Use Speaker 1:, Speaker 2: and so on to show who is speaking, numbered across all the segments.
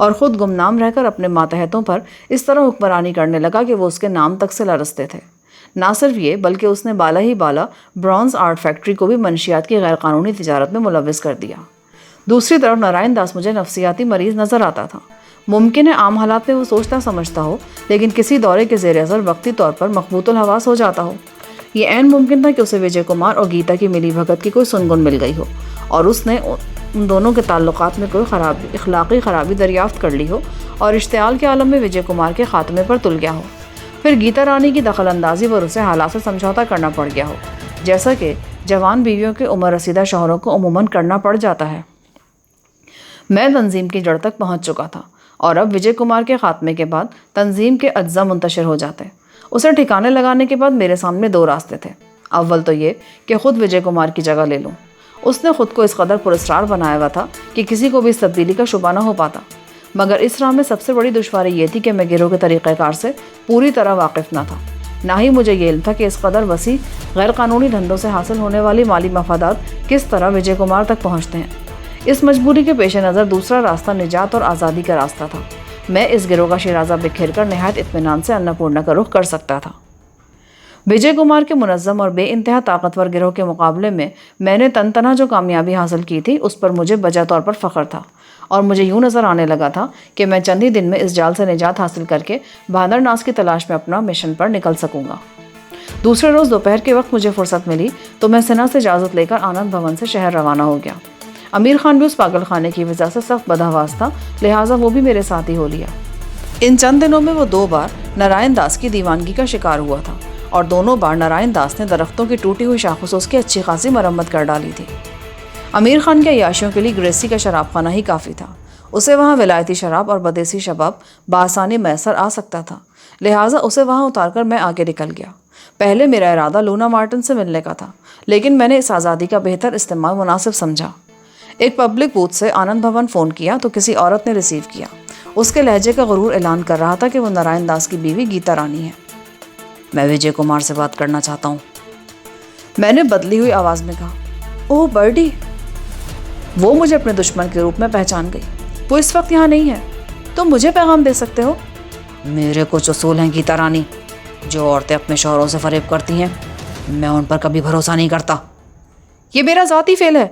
Speaker 1: اور خود گمنام رہ کر اپنے ماتحتوں پر اس طرح حکمرانی کرنے لگا کہ وہ اس کے نام تک سے لرزتے تھے۔ نہ صرف یہ بلکہ اس نے بالا ہی بالا برونز آرٹ فیکٹری کو بھی منشیات کی غیر قانونی تجارت میں ملوث کر دیا۔ دوسری طرف نارائن داس مجھے نفسیاتی مریض نظر آتا تھا۔ ممکن ہے عام حالات میں وہ سوچتا سمجھتا ہو، لیکن کسی دورے کے زیر اثر وقتی طور پر مخبوط الحواس ہو جاتا ہو۔ یہ عین ممکن تھا کہ اسے وجے کمار اور گیتا کی ملی بھگت کی کوئی سنگن مل گئی ہو اور اس نے ان دونوں کے تعلقات میں کوئی اخلاقی خرابی دریافت کر لی ہو اور اشتعال کے عالم میں وجے کمار کے خاتمے پر تل گیا ہو۔ پھر گیتا رانی کی دخل اندازی پر اسے حالات سے سمجھوتا کرنا پڑ گیا ہو، جیسا کہ جوان بیویوں کے عمر رسیدہ شوہروں کو عموماً کرنا پڑ جاتا ہے۔ میں تنظیم کی جڑ تک پہنچ چکا تھا اور اب وجے کمار کے خاتمے کے بعد تنظیم کے اجزاء منتشر ہو جاتے۔ اسے ٹھکانے لگانے کے بعد میرے سامنے دو راستے تھے۔ اول تو یہ کہ خود وجے کمار کی جگہ لے لوں۔ اس نے خود کو اس قدر پراسرار بنایا ہوا تھا کہ کسی کو بھی اس تبدیلی کا شبہ نہ ہو پاتا، مگر اس راہ میں سب سے بڑی دشواری یہ تھی کہ میں گروہ کے طریقہ کار سے پوری طرح واقف نہ تھا، نہ ہی مجھے یہ علم تھا کہ اس قدر وسیع غیر قانونی دھندوں سے حاصل ہونے والی مالی مفادات کس طرح وجے کمار تک پہنچتے ہیں۔ اس مجبوری کے پیش نظر دوسرا راستہ نجات اور آزادی کا راستہ تھا۔ میں اس گروہ کا شیرازہ بکھیر کر نہایت اطمینان سے اناپورنا کا رخ کر سکتا تھا۔ وجے کمار کے منظم اور بے انتہا طاقتور گروہ کے مقابلے میں نے تن تنہا جو کامیابی حاصل کی تھی اس پر مجھے بجا طور پر فخر تھا، اور مجھے یوں نظر آنے لگا تھا کہ میں چند ہی دن میں اس جال سے نجات حاصل کر کے بہادر ناز کی تلاش میں اپنا مشن پر نکل سکوں گا۔ دوسرے روز دوپہر کے وقت مجھے فرصت ملی تو میں سنا سے اجازت لے کر آنند بھون سے شہر روانہ ہو گیا۔ امیر خان بھی اس پاگل خانے کی وجہ سے سخت بدحواس تھا، لہٰذا وہ بھی میرے ساتھ ہی ہو لیا۔ ان چند دنوں میں وہ 2 بار نارائن داس کی دیوانگی کا شکار ہوا تھا، اور دونوں بار نارائن داس نے درختوں کی ٹوٹی ہوئی شاخوں سے اس کی اچھی خاصی مرمت کر ڈالی تھی۔ امیر خان کے عیاشیوں کے لیے گریسی کا شراب خانہ ہی کافی تھا۔ اسے وہاں ولایتی شراب اور بدیسی شباب بآسانی میسر آ سکتا تھا، لہٰذا اسے وہاں اتار کر میں آگے نکل گیا۔ پہلے میرا ارادہ لونا مارٹن سے ملنے کا تھا، لیکن میں نے اس آزادی کا بہتر استعمال مناسب سمجھا۔ ایک پبلک بوتھ سے آنند بھون فون کیا تو کسی عورت نے ریسیو کیا۔ اس کے لہجے کا غرور اعلان کر رہا تھا کہ وہ نارائن داس کی بیوی گیتا رانی ہے۔ میں وجے کمار سے بات کرنا چاہتا ہوں، میں نے بدلی ہوئی آواز میں کہا۔ اوہ برڈی! وہ مجھے اپنے دشمن کے روپ میں پہچان گئی۔ وہ اس وقت یہاں نہیں ہے، تم مجھے پیغام دے سکتے ہو؟ میرے کچھ اصول ہیں گیتا رانی، جو عورتیں اپنے شوہروں سے فریب کرتی ہیں میں ان پر کبھی بھروسہ نہیں کرتا۔ یہ میرا ذاتی فعل ہے،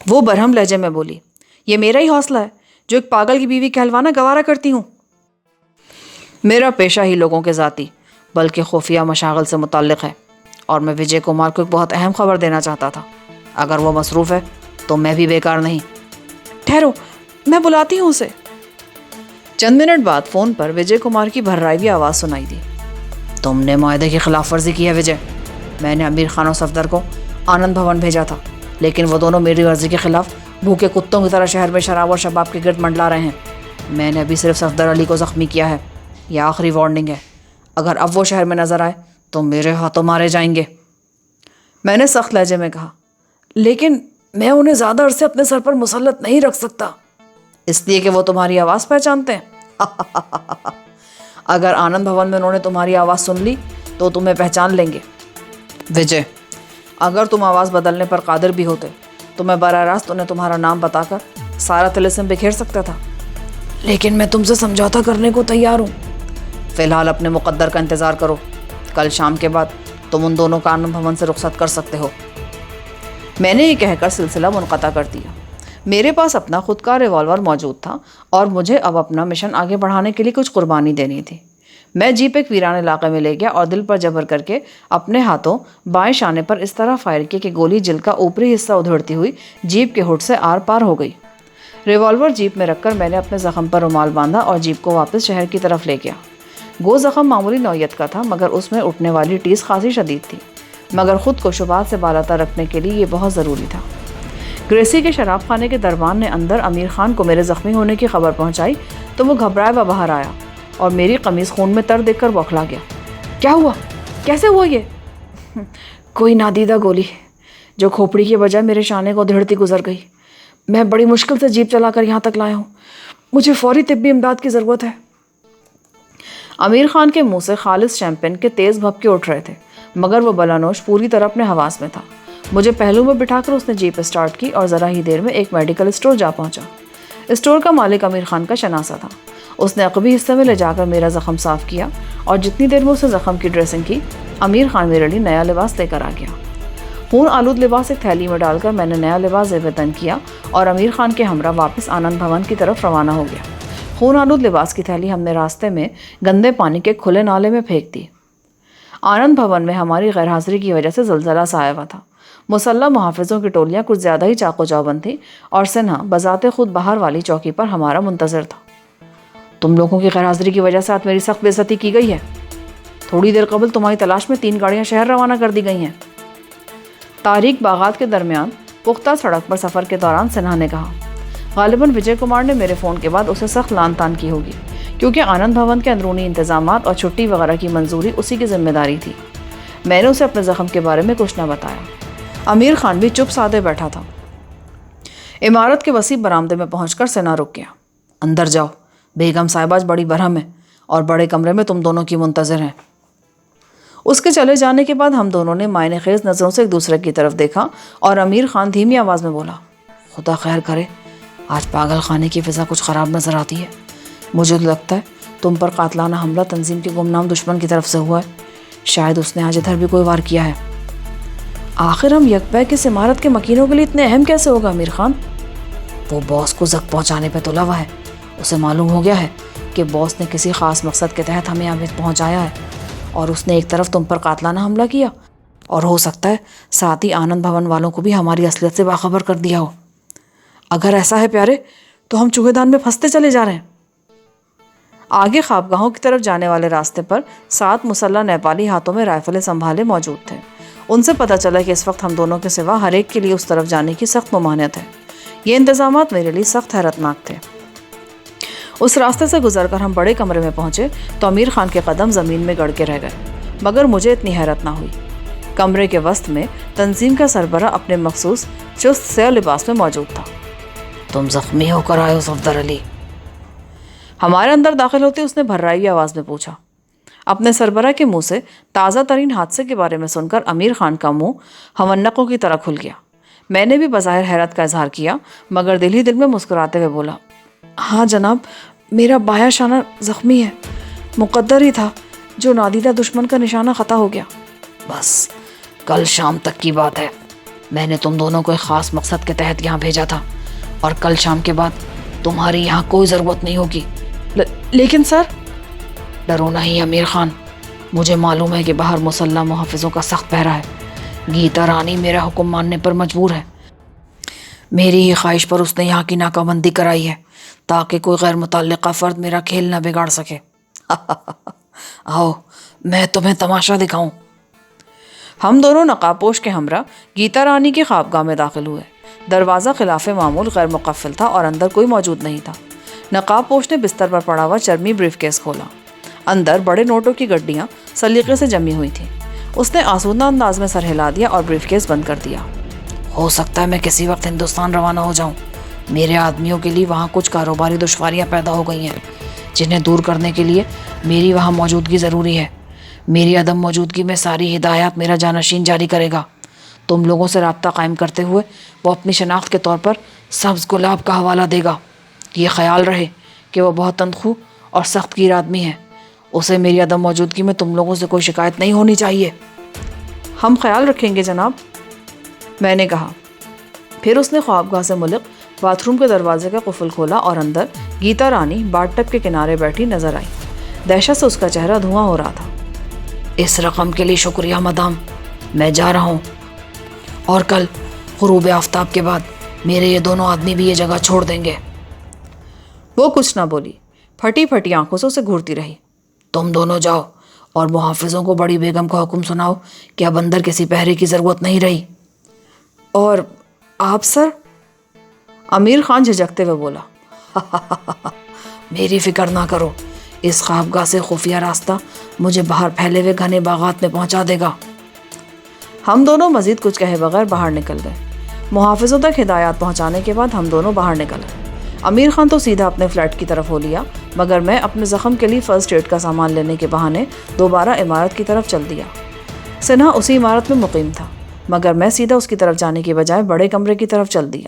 Speaker 1: وہ برہم لہجے میں بولی۔ یہ میرا ہی حوصلہ ہے جو ایک پاگل کی بیوی کہلوانا گوارا کرتی ہوں۔ میرا پیشہ ہی لوگوں کے ذاتی بلکہ خفیہ مشاغل سے متعلق ہے، اور میں وجے کمار کو ایک بہت اہم خبر دینا چاہتا تھا۔ اگر وہ مصروف ہے تو میں بھی بیکار نہیں۔ ٹھہرو، میں بلاتی ہوں اسے۔ چند منٹ بعد فون پر وجے کمار کی بھررائی ہوئی آواز سنائی دی۔ تم نے معاہدے کی خلاف ورزی کی ہے وجے۔ میں نے امیر خان و صفدر کو آنند بھون بھیجا تھا، لیکن وہ دونوں میری مرضی کے خلاف بھوکے کتوں کی طرح شہر میں شراب اور شباب کے گرد منڈلا رہے ہیں۔ میں نے ابھی صرف صفدر علی کو زخمی کیا ہے۔ یہ آخری وارننگ ہے، اگر اب وہ شہر میں نظر آئے تو میرے ہاتھوں مارے جائیں گے۔ میں نے سخت لہجے میں کہا، لیکن میں انہیں زیادہ عرصے اپنے سر پر مسلط نہیں رکھ سکتا۔ اس لیے کہ وہ تمہاری آواز پہچانتے ہیں؟ اگر آنند بھون میں انہوں نے تمہاری آواز سن لی تو تمہیں پہچان لیں گے۔ وجے، اگر تم آواز بدلنے پر قادر بھی ہوتے تو میں براہ راست انہیں تمہارا نام بتا کر سارا طلسم بکھیر سکتا تھا، لیکن میں تم سے سمجھوتا کرنے کو تیار ہوں۔ فی الحال اپنے مقدر کا انتظار کرو، کل شام کے بعد تم ان دونوں کا آنند بھون سے رخصت کر سکتے ہو۔ میں نے یہ کہہ کر سلسلہ منقطع کر دیا۔ میرے پاس اپنا خود کا ریوالور موجود تھا اور مجھے اب اپنا مشن آگے بڑھانے کے لیے کچھ قربانی دینی تھی۔ میں جیپ ایک ویران علاقے میں لے گیا اور دل پر جبر کر کے اپنے ہاتھوں بائیں شانے پر اس طرح فائر کیا کہ گولی جل کا اوپری حصہ ادھڑتی ہوئی جیپ کے ہڈ سے آر پار ہو گئی۔ ریوالور جیپ میں رکھ کر میں نے اپنے زخم پر رومال باندھا اور جیپ کو واپس شہر کی طرف لے گیا۔ گو زخم معمولی نوعیت کا تھا، مگر اس میں اٹھنے والی ٹیس خاصی شدید تھی، مگر خود کو شبہات سے بالاتر رکھنے کے لیے یہ بہت ضروری تھا۔ گریسی کے شراب خانے کے دربان نے اندر امیر خان کو میرے زخمی ہونے کی خبر پہنچائی تو وہ گھبرائے و باہر آیا اور میری قمیض خون میں تر دیکھ کر بوکھلا گیا۔ کیا ہوا؟ کیسے ہوا یہ؟ کوئی نادیدہ گولی جو کھوپڑی کے بجائے میرے شانے کو دھڑتی گزر گئی۔ میں بڑی مشکل سے جیپ چلا کر یہاں تک لایا ہوں، مجھے فوری طبی امداد کی ضرورت ہے۔ امیر خان کے منہ سے خالص شیمپین کے تیز بھپکے اٹھ رہے تھے، مگر وہ بلانوش پوری طرح اپنے حواس میں تھا۔ مجھے پہلو میں بٹھا کر اس نے جیپ اسٹارٹ کی اور ذرا ہی دیر میں ایک میڈیکل اسٹور جا پہنچا۔ اسٹور کا مالک امیر خان کا شناسہ تھا۔ اس نے عقبی حصے میں لے جا کر میرا زخم صاف کیا اور جتنی دیر میں اسے زخم کی ڈریسنگ کی، امیر خان میرے لیے نیا لباس لے کر آ گیا۔ خون آلود لباس ایک تھیلی میں ڈال کر میں نے نیا لباس زیب تن کیا اور امیر خان کے ہمراہ واپس آنند بھون کی طرف روانہ ہو گیا۔ خون آلود لباس کی تھیلی ہم نے راستے میں گندے پانی کے کھلے نالے میں پھینک دی۔ آنند بھون میں ہماری غیر حاضری کی وجہ سے زلزلہ سا آیا ہوا تھا۔ مسلح محافظوں کی ٹولیاں کچھ زیادہ ہی چاق و چوبند تھیں اور سنہا بذات خود باہر والی چوکی پر ہمارا منتظر تھا۔ تم لوگوں کی غیر حاضری کی وجہ سے آج میری سخت بے عزتی کی گئی ہے۔ تھوڑی دیر قبل تمہاری تلاش میں 3 گاڑیاں شہر روانہ کر دی گئی ہیں۔ تاریک باغات کے درمیان پختہ سڑک پر سفر کے دوران سنہا نے کہا۔ غالباً وجے کمار نے میرے فون کے بعد اسے سخت لان تان کی ہوگی، کیونکہ آنند بھون کے اندرونی انتظامات اور چھٹی وغیرہ کی منظوری اسی کی ذمہ داری تھی۔ میں نے اسے اپنے زخم کے بارے میں کچھ نہ بتایا۔ امیر خان بھی چپ سادے بیٹھا تھا۔ عمارت کے وسیع برآمدے میں پہنچ کر سنہا رک گیا۔ اندر جاؤ، بیگم صاحبہ آج بڑی برہم ہے اور بڑے کمرے میں تم دونوں کی منتظر ہیں۔ اس کے چلے جانے کے بعد ہم دونوں نے معنی خیز نظروں سے ایک دوسرے کی طرف دیکھا اور امیر خان دھیمی آواز میں بولا، خدا خیر کرے، آج پاگل خانے کی فضا کچھ خراب نظر آتی ہے۔ مجھے لگتا ہے تم پر قاتلانہ حملہ تنظیم کے گمنام دشمن کی طرف سے ہوا ہے۔ شاید اس نے آج ادھر بھی کوئی وار کیا ہے۔ آخر ہم یک بیک اس عمارت کے مکینوں کے لیے اتنے اہم کیسے ہوگا امیر خان؟ وہ باس کو زخم پہنچانے پہ تلا ہوا ہے۔ اسے معلوم ہو گیا ہے کہ باس نے کسی خاص مقصد کے تحت ہمیں یہاں پہنچایا ہے اور اس نے ایک طرف تم پر قاتلانہ حملہ کیا اور ہو سکتا ہے ساتھ ہی آنند بھون والوں کو بھی ہماری اصلیت سے باخبر کر دیا ہو۔ اگر ایسا ہے پیارے تو ہم چوہے دان میں پھنستے چلے جا رہے ہیں۔ آگے خوابگاہوں کی طرف جانے والے راستے پر 7 مسلح نیپالی ہاتھوں میں رائفلیں سنبھالے موجود تھے۔ ان سے پتہ چلا کہ اس وقت ہم دونوں کے سوا ہر ایک کے لیے اس طرف جانے کی سخت ممانعت ہے۔ یہ انتظامات میرے لیے سخت حیرتناک تھے۔ اس راستے سے گزر کر ہم بڑے کمرے میں پہنچے تو امیر خان کے قدم زمین میں گڑ کے رہ گئے، مگر مجھے اتنی حیرت نہ ہوئی۔ کمرے کے وسط میں تنظیم کا سربراہ اپنے مخصوص چست سیاہ لباس میں موجود تھا۔ تم زخمی ہو کر آئے ہو صفدر علی؟ ہمارے اندر داخل ہوتے اس نے بھررائی آواز میں پوچھا۔ اپنے سربراہ کے منہ سے تازہ ترین حادثے کے بارے میں سن کر امیر خان کا منہ ہونقوں کی طرح کھل گیا۔ میں نے بھی بظاہر حیرت کا اظہار کیا، مگر دل ہی دل میں مسکراتے ہوئے بولا، ہاں جناب، میرا بایاں شانہ زخمی ہے۔ مقدر ہی تھا جو نادیدہ دشمن کا نشانہ خطا ہو گیا۔ بس کل شام تک کی بات ہے۔ میں نے تم دونوں کو ایک خاص مقصد کے تحت یہاں بھیجا تھا اور کل شام کے بعد تمہاری یہاں کوئی ضرورت نہیں ہوگی۔ لیکن سر، ڈرو نہیں امیر خان، مجھے معلوم ہے کہ باہر مسلح محافظوں کا سخت پہرا ہے۔ گیتا رانی میرا حکم ماننے پر مجبور ہے۔ میری ہی خواہش پر اس نے یہاں کی ناکہ بندی کرائی ہے تاکہ کوئی غیر متعلقہ فرد میرا کھیل نہ بگاڑ سکے۔ آؤ میں تمہیں تماشا دکھاؤں۔ ہم دونوں نقاب پوش کے ہمراہ گیتا رانی کی خوابگاہ میں داخل ہوئے۔ دروازہ خلاف معمول غیر مقفل تھا اور اندر کوئی موجود نہیں تھا۔ نقاب پوش نے بستر پر پڑا ہوا چرمی بریف کیس کھولا۔ اندر بڑے نوٹوں کی گڈیاں سلیقے سے جمی ہوئی تھیں۔ اس نے آسودہ انداز میں سر ہلا دیا اور بریف کیس بند کر دیا۔ ہو سکتا ہے میں کسی وقت ہندوستان روانہ ہو جاؤں۔ میرے آدمیوں کے لیے وہاں کچھ کاروباری دشواریاں پیدا ہو گئی ہیں جنہیں دور کرنے کے لیے میری وہاں موجودگی ضروری ہے۔ میری عدم موجودگی میں ساری ہدایات میرا جانشین جاری کرے گا۔ تم لوگوں سے رابطہ قائم کرتے ہوئے وہ اپنی شناخت کے طور پر سبز گلاب کا حوالہ دے گا۔ یہ خیال رہے کہ وہ بہت تندخو اور سخت گیر آدمی ہے۔ اسے میری عدم موجودگی میں تم لوگوں سے کوئی شکایت نہیں ہونی چاہیے۔ ہم خیال رکھیں گے جناب، میں نے کہا۔ پھر اس نے خوابگاہ سے ملک باتھ روم کے دروازے کا قفل کھولا اور اندر گیتا رانی باتھ ٹب کے کنارے بیٹھی نظر آئی۔ دہشت سے اس کا چہرہ دھواں ہو رہا تھا۔ اس رقم کے لیے شکریہ مدام، میں جا رہا ہوں، اور کل غروب آفتاب کے بعد میرے یہ دونوں آدمی بھی یہ جگہ چھوڑ دیں گے۔ وہ کچھ نہ بولی، پھٹی پھٹی آنکھوں سے اسے گھورتی رہی۔ تم دونوں جاؤ اور محافظوں کو بڑی بیگم کا حکم سناؤ کہ اب اندر کسی پہرے کی ضرورت نہیں رہی۔ اور آپ سر؟ امیر خان جھجکتے ہوئے بولا، میری فکر نہ کرو، اس خوابگاہ سے خفیہ راستہ مجھے باہر پھیلے ہوئے گھنے باغات میں پہنچا دے گا۔ ہم دونوں مزید کچھ کہے بغیر باہر نکل گئے۔ محافظوں تک ہدایات پہنچانے کے بعد ہم دونوں باہر نکل گئے۔ امیر خان تو سیدھا اپنے فلیٹ کی طرف ہو لیا، مگر میں اپنے زخم کے لیے فرسٹ ایڈ کا سامان لینے کے بہانے دوبارہ عمارت کی طرف چل دیا۔ سنہا اسی عمارت میں مقیم تھا، مگر میں سیدھا اس کی طرف جانے کی بجائے بڑے کمرے کی طرف چل دیا۔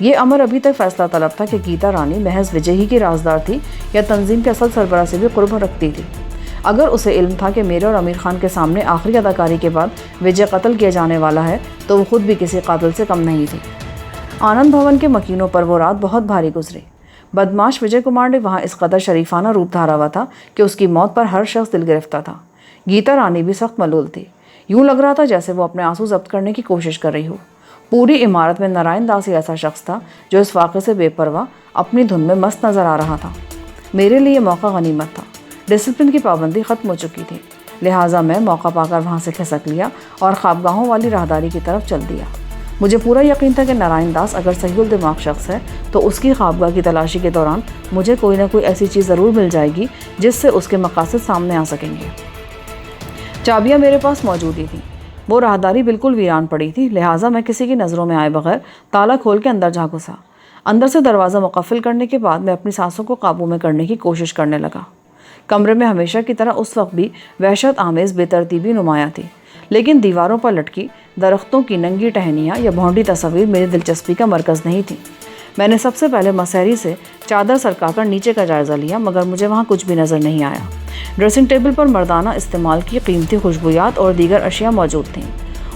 Speaker 1: یہ امر ابھی تک فیصلہ طلب تھا کہ گیتا رانی محض وجے ہی کی رازدار تھی یا تنظیم کے اصل سربراہ سے بھی قرب رکھتی تھی۔ اگر اسے علم تھا کہ میرے اور امیر خان کے سامنے آخری اداکاری کے بعد وجے قتل کیا جانے والا ہے تو وہ خود بھی کسی قاتل سے کم نہیں تھی۔ آنند بھون کے مکینوں پر وہ رات بہت بھاری گزری۔ بدماش وجے کمار نے وہاں اس قدر شریفانہ روپ دھارا ہوا تھا کہ اس کی موت پر ہر شخص دل گرفتہ تھا۔ گیتا رانی بھی سخت ملول تھی۔ یوں لگ رہا تھا جیسے وہ اپنے آنسو ضبط کرنے کی کوشش کر رہی ہو۔ پوری عمارت میں نارائن داس ہی ایسا شخص تھا جو اس واقعے سے بے پرواہ اپنی دھن میں مست نظر آ رہا تھا۔ میرے لیے یہ موقع غنیمت تھا۔ ڈسپلن کی پابندی ختم ہو چکی تھی، لہٰذا میں موقع پا کر وہاں سے کھسک لیا اور خوابگاہوں والی راہداری کی طرف چل دیا۔ مجھے پورا یقین تھا کہ نارائن داس اگر صحیح الدماغ شخص ہے تو اس کی خوابگاہ کی تلاشی کے دوران مجھے کوئی نہ کوئی ایسی چیز ضرور مل جائے گی جس سے اس کے مقاصد سامنے آ سکیں گے۔ چابیاں میرے پاس موجود ہی تھیں۔ وہ راہداری بالکل ویران پڑی تھی، لہٰذا میں کسی کی نظروں میں آئے بغیر تالا کھول کے اندر جا گھسا۔ اندر سے دروازہ مقفل کرنے کے بعد میں اپنی سانسوں کو قابو میں کرنے کی کوشش کرنے لگا۔ کمرے میں ہمیشہ کی طرح اس وقت بھی وحشت آمیز بے ترتیبی نمایاں تھی، لیکن دیواروں پر لٹکی درختوں کی ننگی ٹہنیاں یا بھونڈی تصاویر میری دلچسپی کا مرکز نہیں تھی۔ میں نے سب سے پہلے مسحری سے چادر سرکا کر نیچے کا جائزہ لیا، مگر مجھے وہاں کچھ بھی نظر نہیں آیا۔ ڈریسنگ ٹیبل پر مردانہ استعمال کی قیمتی خوشبویات اور دیگر اشیاء موجود تھیں۔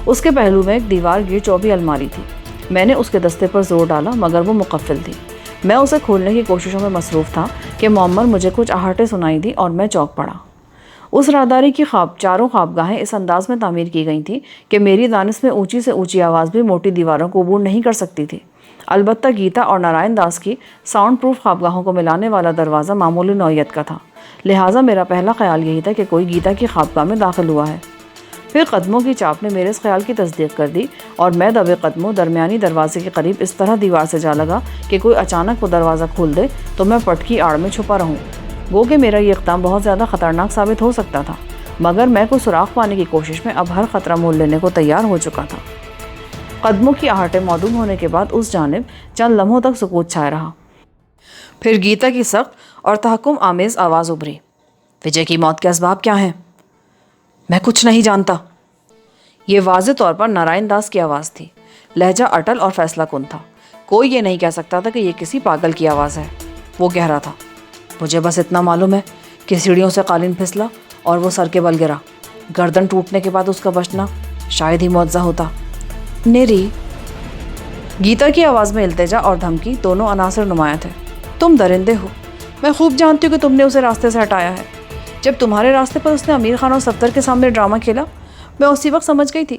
Speaker 1: اس کے پہلو میں ایک دیوار گیر چوبی الماری تھی۔ میں نے اس کے دستے پر زور ڈالا مگر وہ مقفل تھی۔ میں اسے کھولنے کی کوششوں میں مصروف تھا کہ معمر مجھے کچھ آہٹیں سنائی دی اور میں چونک پڑا۔ اس راہداری کی چاروں خوابگاہیں اس انداز میں تعمیر کی گئی تھیں کہ میری دانش میں اونچی سے اونچی آواز بھی موٹی دیواروں کو عبور نہیں کر سکتی تھی۔ البتہ گیتا اور نارائن داس کی ساؤنڈ پروف خوابگاہوں کو ملانے والا دروازہ معمولی نوعیت کا تھا، لہٰذا میرا پہلا خیال یہی تھا کہ کوئی گیتا کی خوابگاہ میں داخل ہوا ہے۔ پھر قدموں کی چاپ نے میرے اس خیال کی تصدیق کر دی اور میں دبے قدموں درمیانی دروازے کے قریب اس طرح دیوار سے جا لگا کہ کوئی اچانک وہ دروازہ کھول دے تو میں پٹ کی آڑ میں چھپا رہوں۔ گو کہ میرا یہ اقدام بہت زیادہ خطرناک ثابت ہو سکتا تھا، مگر میں کوئی سراغ پانے کی کوشش میں اب ہر خطرہ مول لینے کو تیار ہو چکا تھا۔ قدموں کی آہٹیں معدوم ہونے کے بعد اس جانب چند لمحوں تک سکوت چھائے رہا۔ پھر گیتا کی سخت اور تحکم آمیز آواز ابھری، وجے کی موت کے اسباب کیا ہیں؟ میں کچھ نہیں جانتا۔ یہ واضح طور پر نارائن داس کی آواز تھی۔ لہجہ اٹل اور فیصلہ کن تھا۔ کوئی یہ نہیں کہہ سکتا تھا کہ یہ کسی پاگل کی آواز ہے۔ وہ گہرا تھا۔ مجھے بس اتنا معلوم ہے کہ سیڑھیوں سے قالین پھسلا اور وہ سر کے بل گرا۔ گردن ٹوٹنے کے بعد اس کا بچنا شاید ہی معجزہ ہوتا۔ نیری، گیتا کی آواز میں التجا اور دھمکی دونوں عناصر نمایاں تھے۔ تم درندے ہو۔ میں خوب جانتی ہوں کہ تم نے اسے راستے سے ہٹایا ہے۔ جب تمہارے راستے پر اس نے امیر خان اور صفدر کے سامنے ڈرامہ کھیلا، میں اسی وقت سمجھ گئی تھی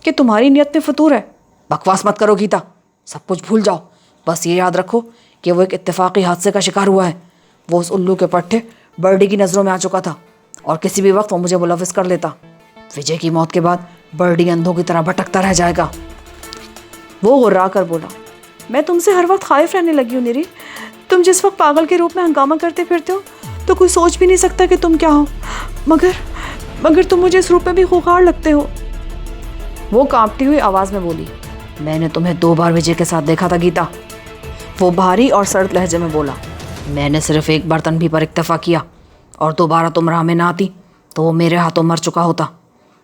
Speaker 1: کہ تمہاری نیت میں فطور ہے۔ بکواس مت کرو گیتا، سب کچھ بھول جاؤ۔ بس یہ یاد رکھو کہ وہ ایک اتفاقی حادثے کا شکار ہوا ہے۔ وہ اس الو کے پٹھے برڈی کی نظروں میں آ چکا تھا اور کسی بھی وقت وہ مجھے ملوث کر لیتا۔ وجے کی موت کے بعد برڈی اندھوں کی طرح بھٹکتا رہ جائے گا۔ وہ غرا کر بولا، میں تم سے ہر وقت خائف رہنے لگی ہوں نیری۔ تم جس وقت پاگل کے روپ میں ہنگامہ کرتے پھرتے ہو تو کوئی سوچ بھی نہیں سکتا کہ تم کیا ہو، مگر تم مجھے اس روپ میں بھی خوخار لگتے ہو۔ وہ کانپتی ہوئی آواز میں بولی، میں نے تمہیں 2 بار وجے کے ساتھ دیکھا تھا گیتا۔ وہ بھاری اور سرد لہجے میں بولا، میں نے صرف ایک بار تنبیہ پر اکتفا کیا اور دوبارہ تم راہ میں نہ آتی تو وہ میرے ہاتھوں مر چکا ہوتا۔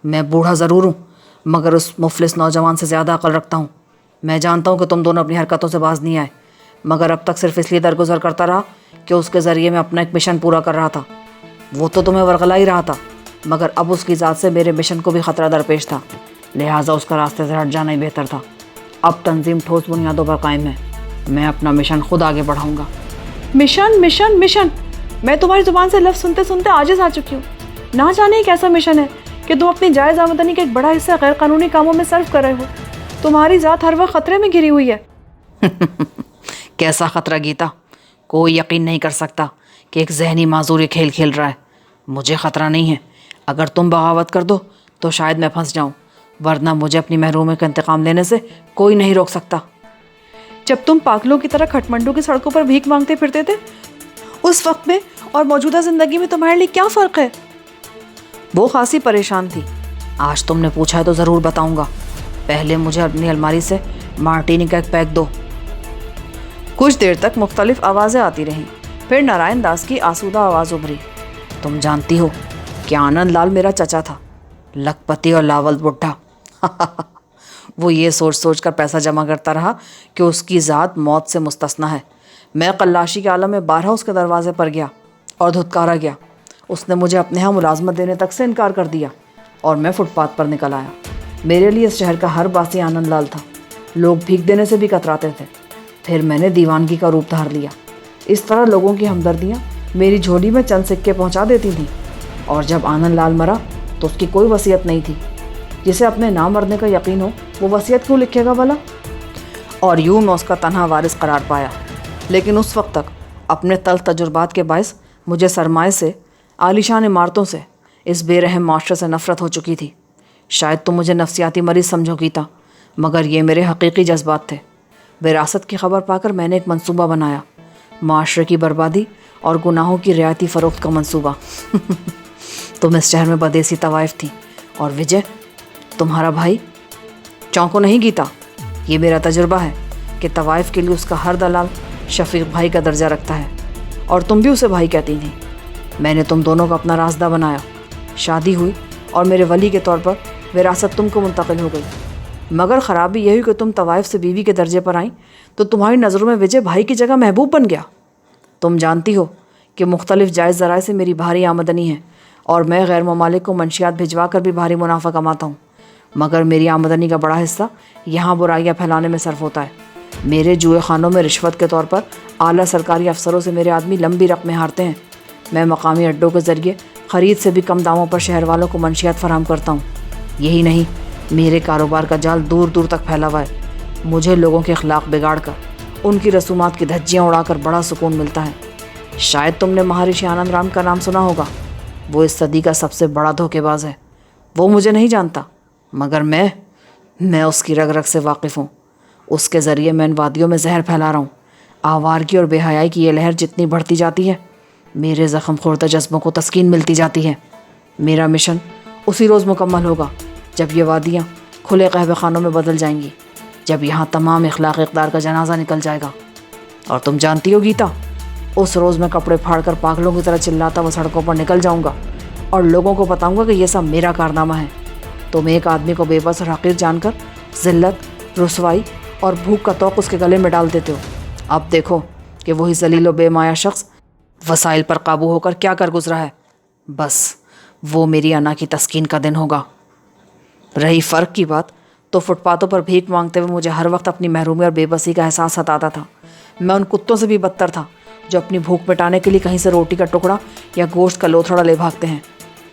Speaker 1: میں بوڑھا ضرور ہوں مگر اس مفلس نوجوان سے زیادہ عقل رکھتا ہوں۔ میں جانتا ہوں کہ تم دونوں اپنی حرکتوں سے باز نہیں آئے، مگر اب تک صرف اس لیے درگزر کرتا رہا کہ اس کے ذریعے میں اپنا ایک مشن پورا کر رہا تھا۔ وہ تو تمہیں ورغلا ہی رہا تھا، مگر اب اس کی ذات سے میرے مشن کو بھی خطرہ درپیش تھا، لہٰذا اس کا راستے سے ہٹ جانا ہی بہتر تھا۔ اب تنظیم ٹھوس بنیادوں پر قائم ہے، میں اپنا مشن خود آگے بڑھاؤں گا۔ مشن مشن مشن، میں تمہاری زبان سے لفظ سنتے سنتے عاجز آ چکی ہوں۔ نہ جانے ایک ایسا مشن ہے کہ تم اپنی جائز آمدنی کا ایک بڑا حصہ غیر قانونی کاموں میں صرف کر رہے ہو۔ تمہاری ذات ہر وقت خطرے میں گھری ہوئی ہے۔
Speaker 2: کیسا خطرہ گیتا؟ کوئی یقین نہیں کر سکتا کہ ایک ذہنی معذور کھیل کھیل رہا ہے۔ مجھے خطرہ نہیں ہے۔ اگر تم بغاوت کر دو تو شاید میں پھنس جاؤں، ورنہ مجھے اپنی محرومی کا انتقام لینے سے کوئی نہیں روک سکتا۔
Speaker 1: جب تم پاگلوں کی طرح کھٹمنڈو کی سڑکوں پر بھیک مانگتے پھرتے تھے، اس وقت میں اور موجودہ زندگی میں تمہارے لیے کیا فرق ہے؟
Speaker 2: وہ خاصی پریشان تھی۔ آج تم نے پوچھا ہے تو ضرور بتاؤں گا۔ پہلے مجھے اپنی الماری سے مارٹینی کا ایک پیک دو۔
Speaker 1: کچھ دیر تک مختلف آوازیں آتی رہیں، پھر نارائن داس کی آسودہ آواز ابھری،
Speaker 2: تم جانتی ہو کہ آنند لال میرا چچا تھا، لکھپتی اور لاول بڈھا۔ وہ یہ سوچ سوچ کر پیسہ جمع کرتا رہا کہ اس کی ذات موت سے مستثنیٰ ہے۔ میں قلاشی کے عالم میں بارہا اس کے دروازے پر گیا اور دھتکارا گیا۔ اس نے مجھے اپنے ہاں ملازمت دینے تک سے انکار کر دیا اور میں فٹ پاتھ پر نکل آیا۔ میرے لیے اس شہر کا ہر باسی آنند لال تھا، لوگ بھیک دینے سے بھی کتراتے تھے۔ پھر میں نے دیوانگی کا روپ دھار لیا۔ اس طرح لوگوں کی ہمدردیاں میری جھولی میں چند سکے پہنچا دیتی تھیں، اور جب آنند لال مرا تو اس کی کوئی وصیت نہیں تھی۔ جسے اپنے نہ مرنے کا یقین ہو وہ وصیت کیوں لکھے گا بھلا؟ اور یوں میں اس کا تنہا وارث قرار پایا۔ لیکن اس وقت تک اپنے تلخ تجربات کے باعث مجھے سرمائے سے، عالیشان عمارتوں سے، اس بے رحم معاشرے سے نفرت ہو چکی تھی۔ شاید تم مجھے نفسیاتی مریض سمجھو گیتا، مگر یہ میرے حقیقی جذبات تھے۔ وراثت کی خبر پا کر میں نے ایک منصوبہ بنایا، معاشرے کی بربادی اور گناہوں کی رعایتی فروخت کا منصوبہ۔ تم اس شہر میں بدیسی طوائف تھی، اور وجے تمہارا بھائی۔ چونکو نہیں گیتا، یہ میرا تجربہ ہے کہ طوائف کے لیے اس کا ہر دلال شفیق بھائی کا درجہ رکھتا ہے، اور تم بھی اسے بھائی کہتی تھی۔ میں نے تم دونوں کو اپنا رازدہ بنایا، شادی ہوئی اور میرے ولی کے طور پر وراثت تم کو منتقل ہو گئی۔ مگر خرابی یہ ہوئی کہ تم طوائف سے بیوی کے درجے پر آئیں تو تمہاری نظروں میں وجے بھائی کی جگہ محبوب بن گیا۔ تم جانتی ہو کہ مختلف جائز ذرائع سے میری بھاری آمدنی ہے، اور میں غیر ممالک کو منشیات بھجوا کر بھی بھاری منافع کماتا ہوں، مگر میری آمدنی کا بڑا حصہ یہاں برائیاں پھیلانے میں صرف ہوتا ہے۔ میرے جوئے خانوں میں رشوت کے طور پر اعلیٰ سرکاری افسروں سے میرے آدمی لمبی رقمیں ہارتے ہیں۔ میں مقامی اڈوں کے ذریعے خرید سے بھی کم داموں پر شہر والوں کو منشیات فراہم کرتا ہوں۔ یہی نہیں، میرے کاروبار کا جال دور دور تک پھیلا ہوا ہے۔ مجھے لوگوں کے اخلاق بگاڑ کر، ان کی رسومات کی دھجیاں اڑا کر بڑا سکون ملتا ہے۔ شاید تم نے مہارشی آنند رام کا نام سنا ہوگا۔ وہ اس صدی کا سب سے بڑا دھوکے باز ہے۔ وہ مجھے نہیں جانتا، مگر میں اس کی رگ رگ سے واقف ہوں۔ اس کے ذریعے میں ان وادیوں میں زہر پھیلا رہا ہوں۔ آوارگی اور بے حیائی کی یہ لہر جتنی بڑھتی جاتی ہے، میرے زخم خوردہ جذبوں کو تسکین ملتی جاتی ہے۔ میرا مشن اسی روز مکمل ہوگا جب یہ وادیاں کھلے قہوہ خانوں میں بدل جائیں گی، جب یہاں تمام اخلاق اقدار کا جنازہ نکل جائے گا۔ اور تم جانتی ہو گیتا، اس روز میں کپڑے پھاڑ کر پاگلوں کی طرح چلاتا وہ سڑکوں پر نکل جاؤں گا اور لوگوں کو بتاؤں گا کہ یہ سب میرا کارنامہ ہے۔ تم ایک آدمی کو بے بس اور حقیر جان کر ذلت، رسوائی اور بھوک کا طوق اس کے گلے میں ڈال دیتے ہو۔ اب دیکھو کہ وہی ذلیل و بے مایہ شخص وسائل پر قابو ہو کر کیا کر گزرا ہے۔ بس وہ میری انا کی تسکین کا دن ہوگا۔ رہی فرق کی بات، تو فٹ پاتھوں پر بھیک مانگتے ہوئے مجھے ہر وقت اپنی محرومی اور بے بسی کا احساس ستاتا تھا۔ میں ان کتوں سے بھی بدتر تھا جو اپنی بھوک مٹانے کے لیے کہیں سے روٹی کا ٹکڑا یا گوشت کا لوتھڑا لے بھاگتے ہیں۔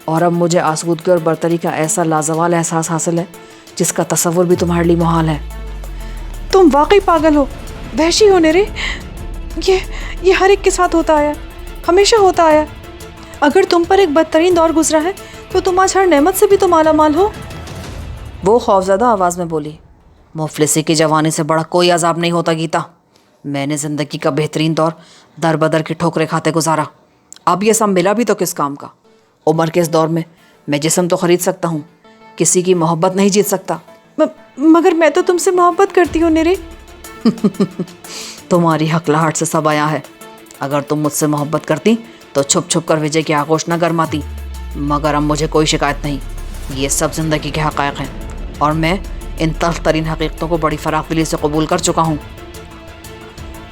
Speaker 2: اور اب مجھے آسودگی اور برتری کا ایسا لازوال احساس حاصل ہے جس کا تصور بھی تمہارے لیے محال ہے۔
Speaker 1: تم واقعی پاگل ہو، وحشی ہو نیرے۔ یہ ہر ایک کے ساتھ ہوتا آیا، ہمیشہ ہوتا آیا۔ اگر تم پر ایک بدترین دور گزرا ہے تو تم آج ہر نعمت سے بھی تو مالا مال ہو۔
Speaker 2: وہ خوفزدہ آواز میں بولی۔ مفلسی کی جوانی سے بڑا کوئی عذاب نہیں ہوتا گیتا۔ میں نے زندگی کا بہترین دور در بدر کی ٹھوکریں کھاتے گزارا۔ اب یہ سب ملا بھی تو کس کام کا؟ عمر کے اس دور میں جسم تو خرید سکتا ہوں، کسی کی محبت نہیں جیت سکتا۔
Speaker 1: مگر میں تو تم سے محبت کرتی ہوں نیرے۔
Speaker 2: تمہاری ہکلاہٹ سے سب آیا ہے۔ اگر تم مجھ سے محبت کرتی تو چھپ چھپ کر وجے کی آغوش نہ گرماتی، مگر اب مجھے کوئی شکایت نہیں۔ یہ سب زندگی کے حقائق ہیں، اور میں ان تلخ ترین حقیقتوں کو بڑی فراخ دلی سے قبول کر چکا ہوں۔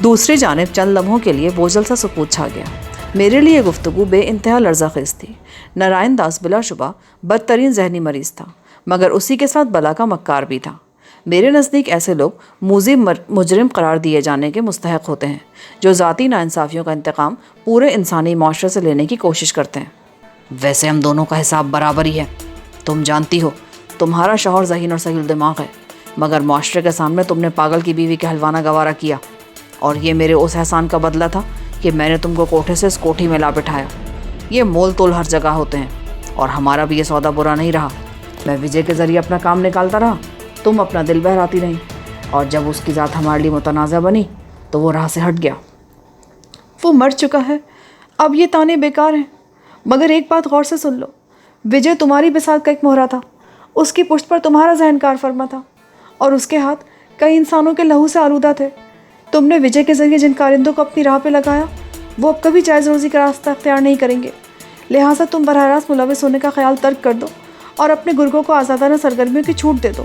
Speaker 1: دوسری جانب چند لمحوں کے لیے بوجھل سا سکوت چھا گیا۔ میرے لیے گفتگو بے انتہا لرزہ خیز تھی۔ نارائن داس بلا شبہ بدترین ذہنی مریض تھا، مگر اسی کے ساتھ بلا کا مکار بھی تھا۔ میرے نزدیک ایسے لوگ موذی مجرم قرار دیے جانے کے مستحق ہوتے ہیں جو ذاتی ناانصافیوں کا انتقام پورے انسانی معاشرے سے لینے کی کوشش کرتے ہیں۔
Speaker 2: ویسے ہم دونوں کا حساب برابر ہی ہے۔ تم جانتی ہو
Speaker 1: تمہارا شوہر ذہین اور سہیل دماغ ہے، مگر معاشرے کے سامنے تم نے پاگل کی بیوی کے حلوانہ گوارا کیا، اور یہ میرے اس احسان کا بدلہ تھا کہ میں نے تم کو کوٹھے سے اس کوٹھی میں لا بٹھایا۔ یہ مول تول ہر جگہ ہوتے ہیں، اور ہمارا بھی یہ سودا برا نہیں رہا۔ میں وجے کے ذریعے اپنا کام نکالتا رہا، تم اپنا دل بہلاتی رہی، اور جب اس کی ذات ہمارے لیے متنازع بنی تو وہ راہ سے ہٹ گیا۔
Speaker 3: وہ مر چکا ہے، اب یہ تانے بیکار ہیں۔ مگر ایک بات غور سے سن لو، وجے تمہاری بساط کا ایک مہرا تھا، اس کی پشت پر تمہارا ذہن کار فرما تھا، اور اس کے ہاتھ کئی انسانوں کے لہو سے آلودہ تھے۔ تم نے وجے کے ذریعے جن کارندوں کو اپنی راہ پہ لگایا وہ اب کبھی جائز روزی کا راستہ اختیار نہیں کریں گے، لہٰذا تم براہ راست ملوث ہونے کا خیال ترک کر دو اور اپنے گرگوں کو آزادانہ سرگرمیوں کی چھوٹ دے دو۔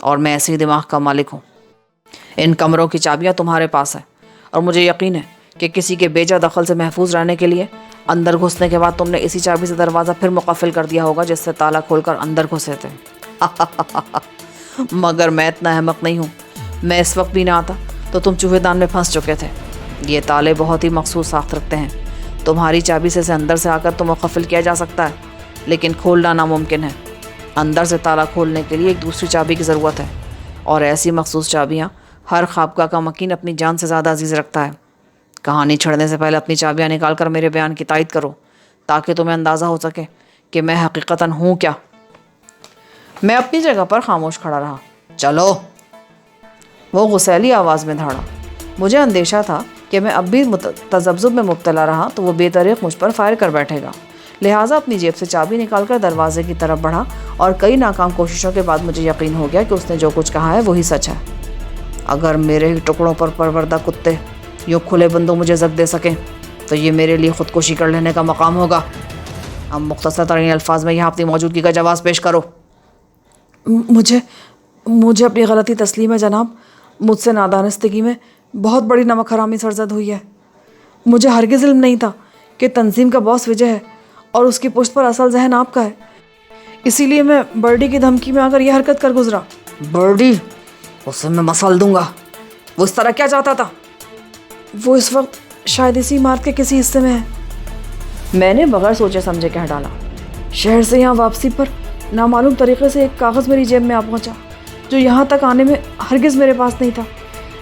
Speaker 2: اور میں ایسے ہی دماغ کا مالک ہوں۔ ان کمروں کی چابیاں تمہارے پاس ہیں، اور مجھے یقین ہے کہ کسی کے بیجا دخل سے محفوظ رہنے کے لیے اندر گھسنے کے بعد تم نے اسی چابی سے دروازہ پھر مقفل کر دیا ہوگا جس سے تالا کھول کر اندر گھسے تھے۔ مگر میں اتنا احمق نہیں ہوں، میں اس وقت بھی نہ آتا تو تم چوہے دان میں پھنس چکے تھے۔ یہ تالے بہت ہی مخصوص ساخت رکھتے ہیں، تمہاری چابی سے اندر سے آ کر تو مقفل کیا جا سکتا ہے لیکن کھولنا ناممکن ہے۔ اندر سے تالا کھولنے کے لیے ایک دوسری چابی کی ضرورت ہے، اور ایسی مخصوص چابیاں ہر خابگاہ کا مکین اپنی جان سے زیادہ عزیز رکھتا ہے۔ کہانی چھڑنے سے پہلے اپنی چابیاں نکال کر میرے بیان کی تائید کرو تاکہ تمہیں اندازہ ہو سکے کہ میں حقیقتاً ہوں کیا۔ میں اپنی جگہ پر خاموش کھڑا رہا۔ چلو، وہ غسیلی آواز میں دھاڑا۔ مجھے اندیشہ تھا کہ میں اب بھی تذبذب میں مبتلا رہا تو وہ بے طریق مجھ پر فائر کر بیٹھے گا، لہٰذا اپنی جیب سے چابی نکال کر دروازے کی طرف بڑھا، اور کئی ناکام کوششوں کے بعد مجھے یقین ہو گیا کہ اس نے جو کچھ کہا ہے وہی سچ ہے۔ اگر میرے ہی ٹکڑوں پر پروردہ کتے یوں کھلے بندوں مجھے زد دے سکیں تو یہ میرے لیے خودکشی کر لینے کا مقام ہوگا۔ اب مختصر ترین الفاظ میں یہاں اپنی موجودگی کا جواز پیش کرو۔
Speaker 3: مجھے اپنی غلطی تسلیم ہے جناب، مجھ سے نادانستگی میں بہت بڑی نمک حرامی سرزد ہوئی ہے۔ مجھے ہرگز علم نہیں تھا کہ تنظیم کا باس وجے ہے اور اس کی پشت پر اصل ذہن آپ کا ہے، اسی لیے میں برڈی کی دھمکی میں آ کر یہ حرکت کر گزرا۔
Speaker 2: برڈی؟ اسے میں مسل دوں گا، وہ اس طرح کیا چاہتا تھا؟
Speaker 3: وہ اس وقت شاید اسی عمارت کے کسی حصے میں ہے۔ میں نے بغیر سوچے سمجھے کہہ ڈالا۔ شہر سے یہاں واپسی پر نامعلوم طریقے سے ایک کاغذ میری جیب میں آ پہنچا جو یہاں تک آنے میں ہرگز میرے پاس نہیں تھا۔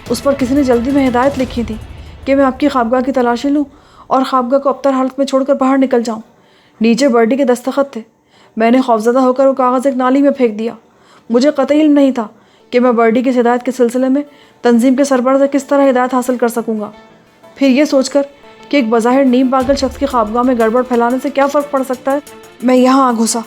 Speaker 3: اس پر کسی نے جلدی میں ہدایت لکھی تھی کہ میں آپ کی خوابگاہ کی تلاشی لوں اور خوابگاہ کو ابتر حالت میں چھوڑ کر باہر نکل جاؤں۔ نیچے برڈی کے دستخط تھے۔ میں نے خوفزدہ ہو کر وہ کاغذ ایک نالی میں پھینک دیا۔ مجھے قطعی علم نہیں تھا کہ میں برڈی کی ہدایت کے سلسلے میں تنظیم کے سربراہ سے کس طرح ہدایت حاصل کر سکوں گا۔ پھر یہ سوچ کر کہ ایک بظاہر نیم پاگل شخص کی خوابگاہ میں گڑبڑ پھیلانے سے کیا فرق پڑ سکتا ہے، میں یہاں آ گھسا۔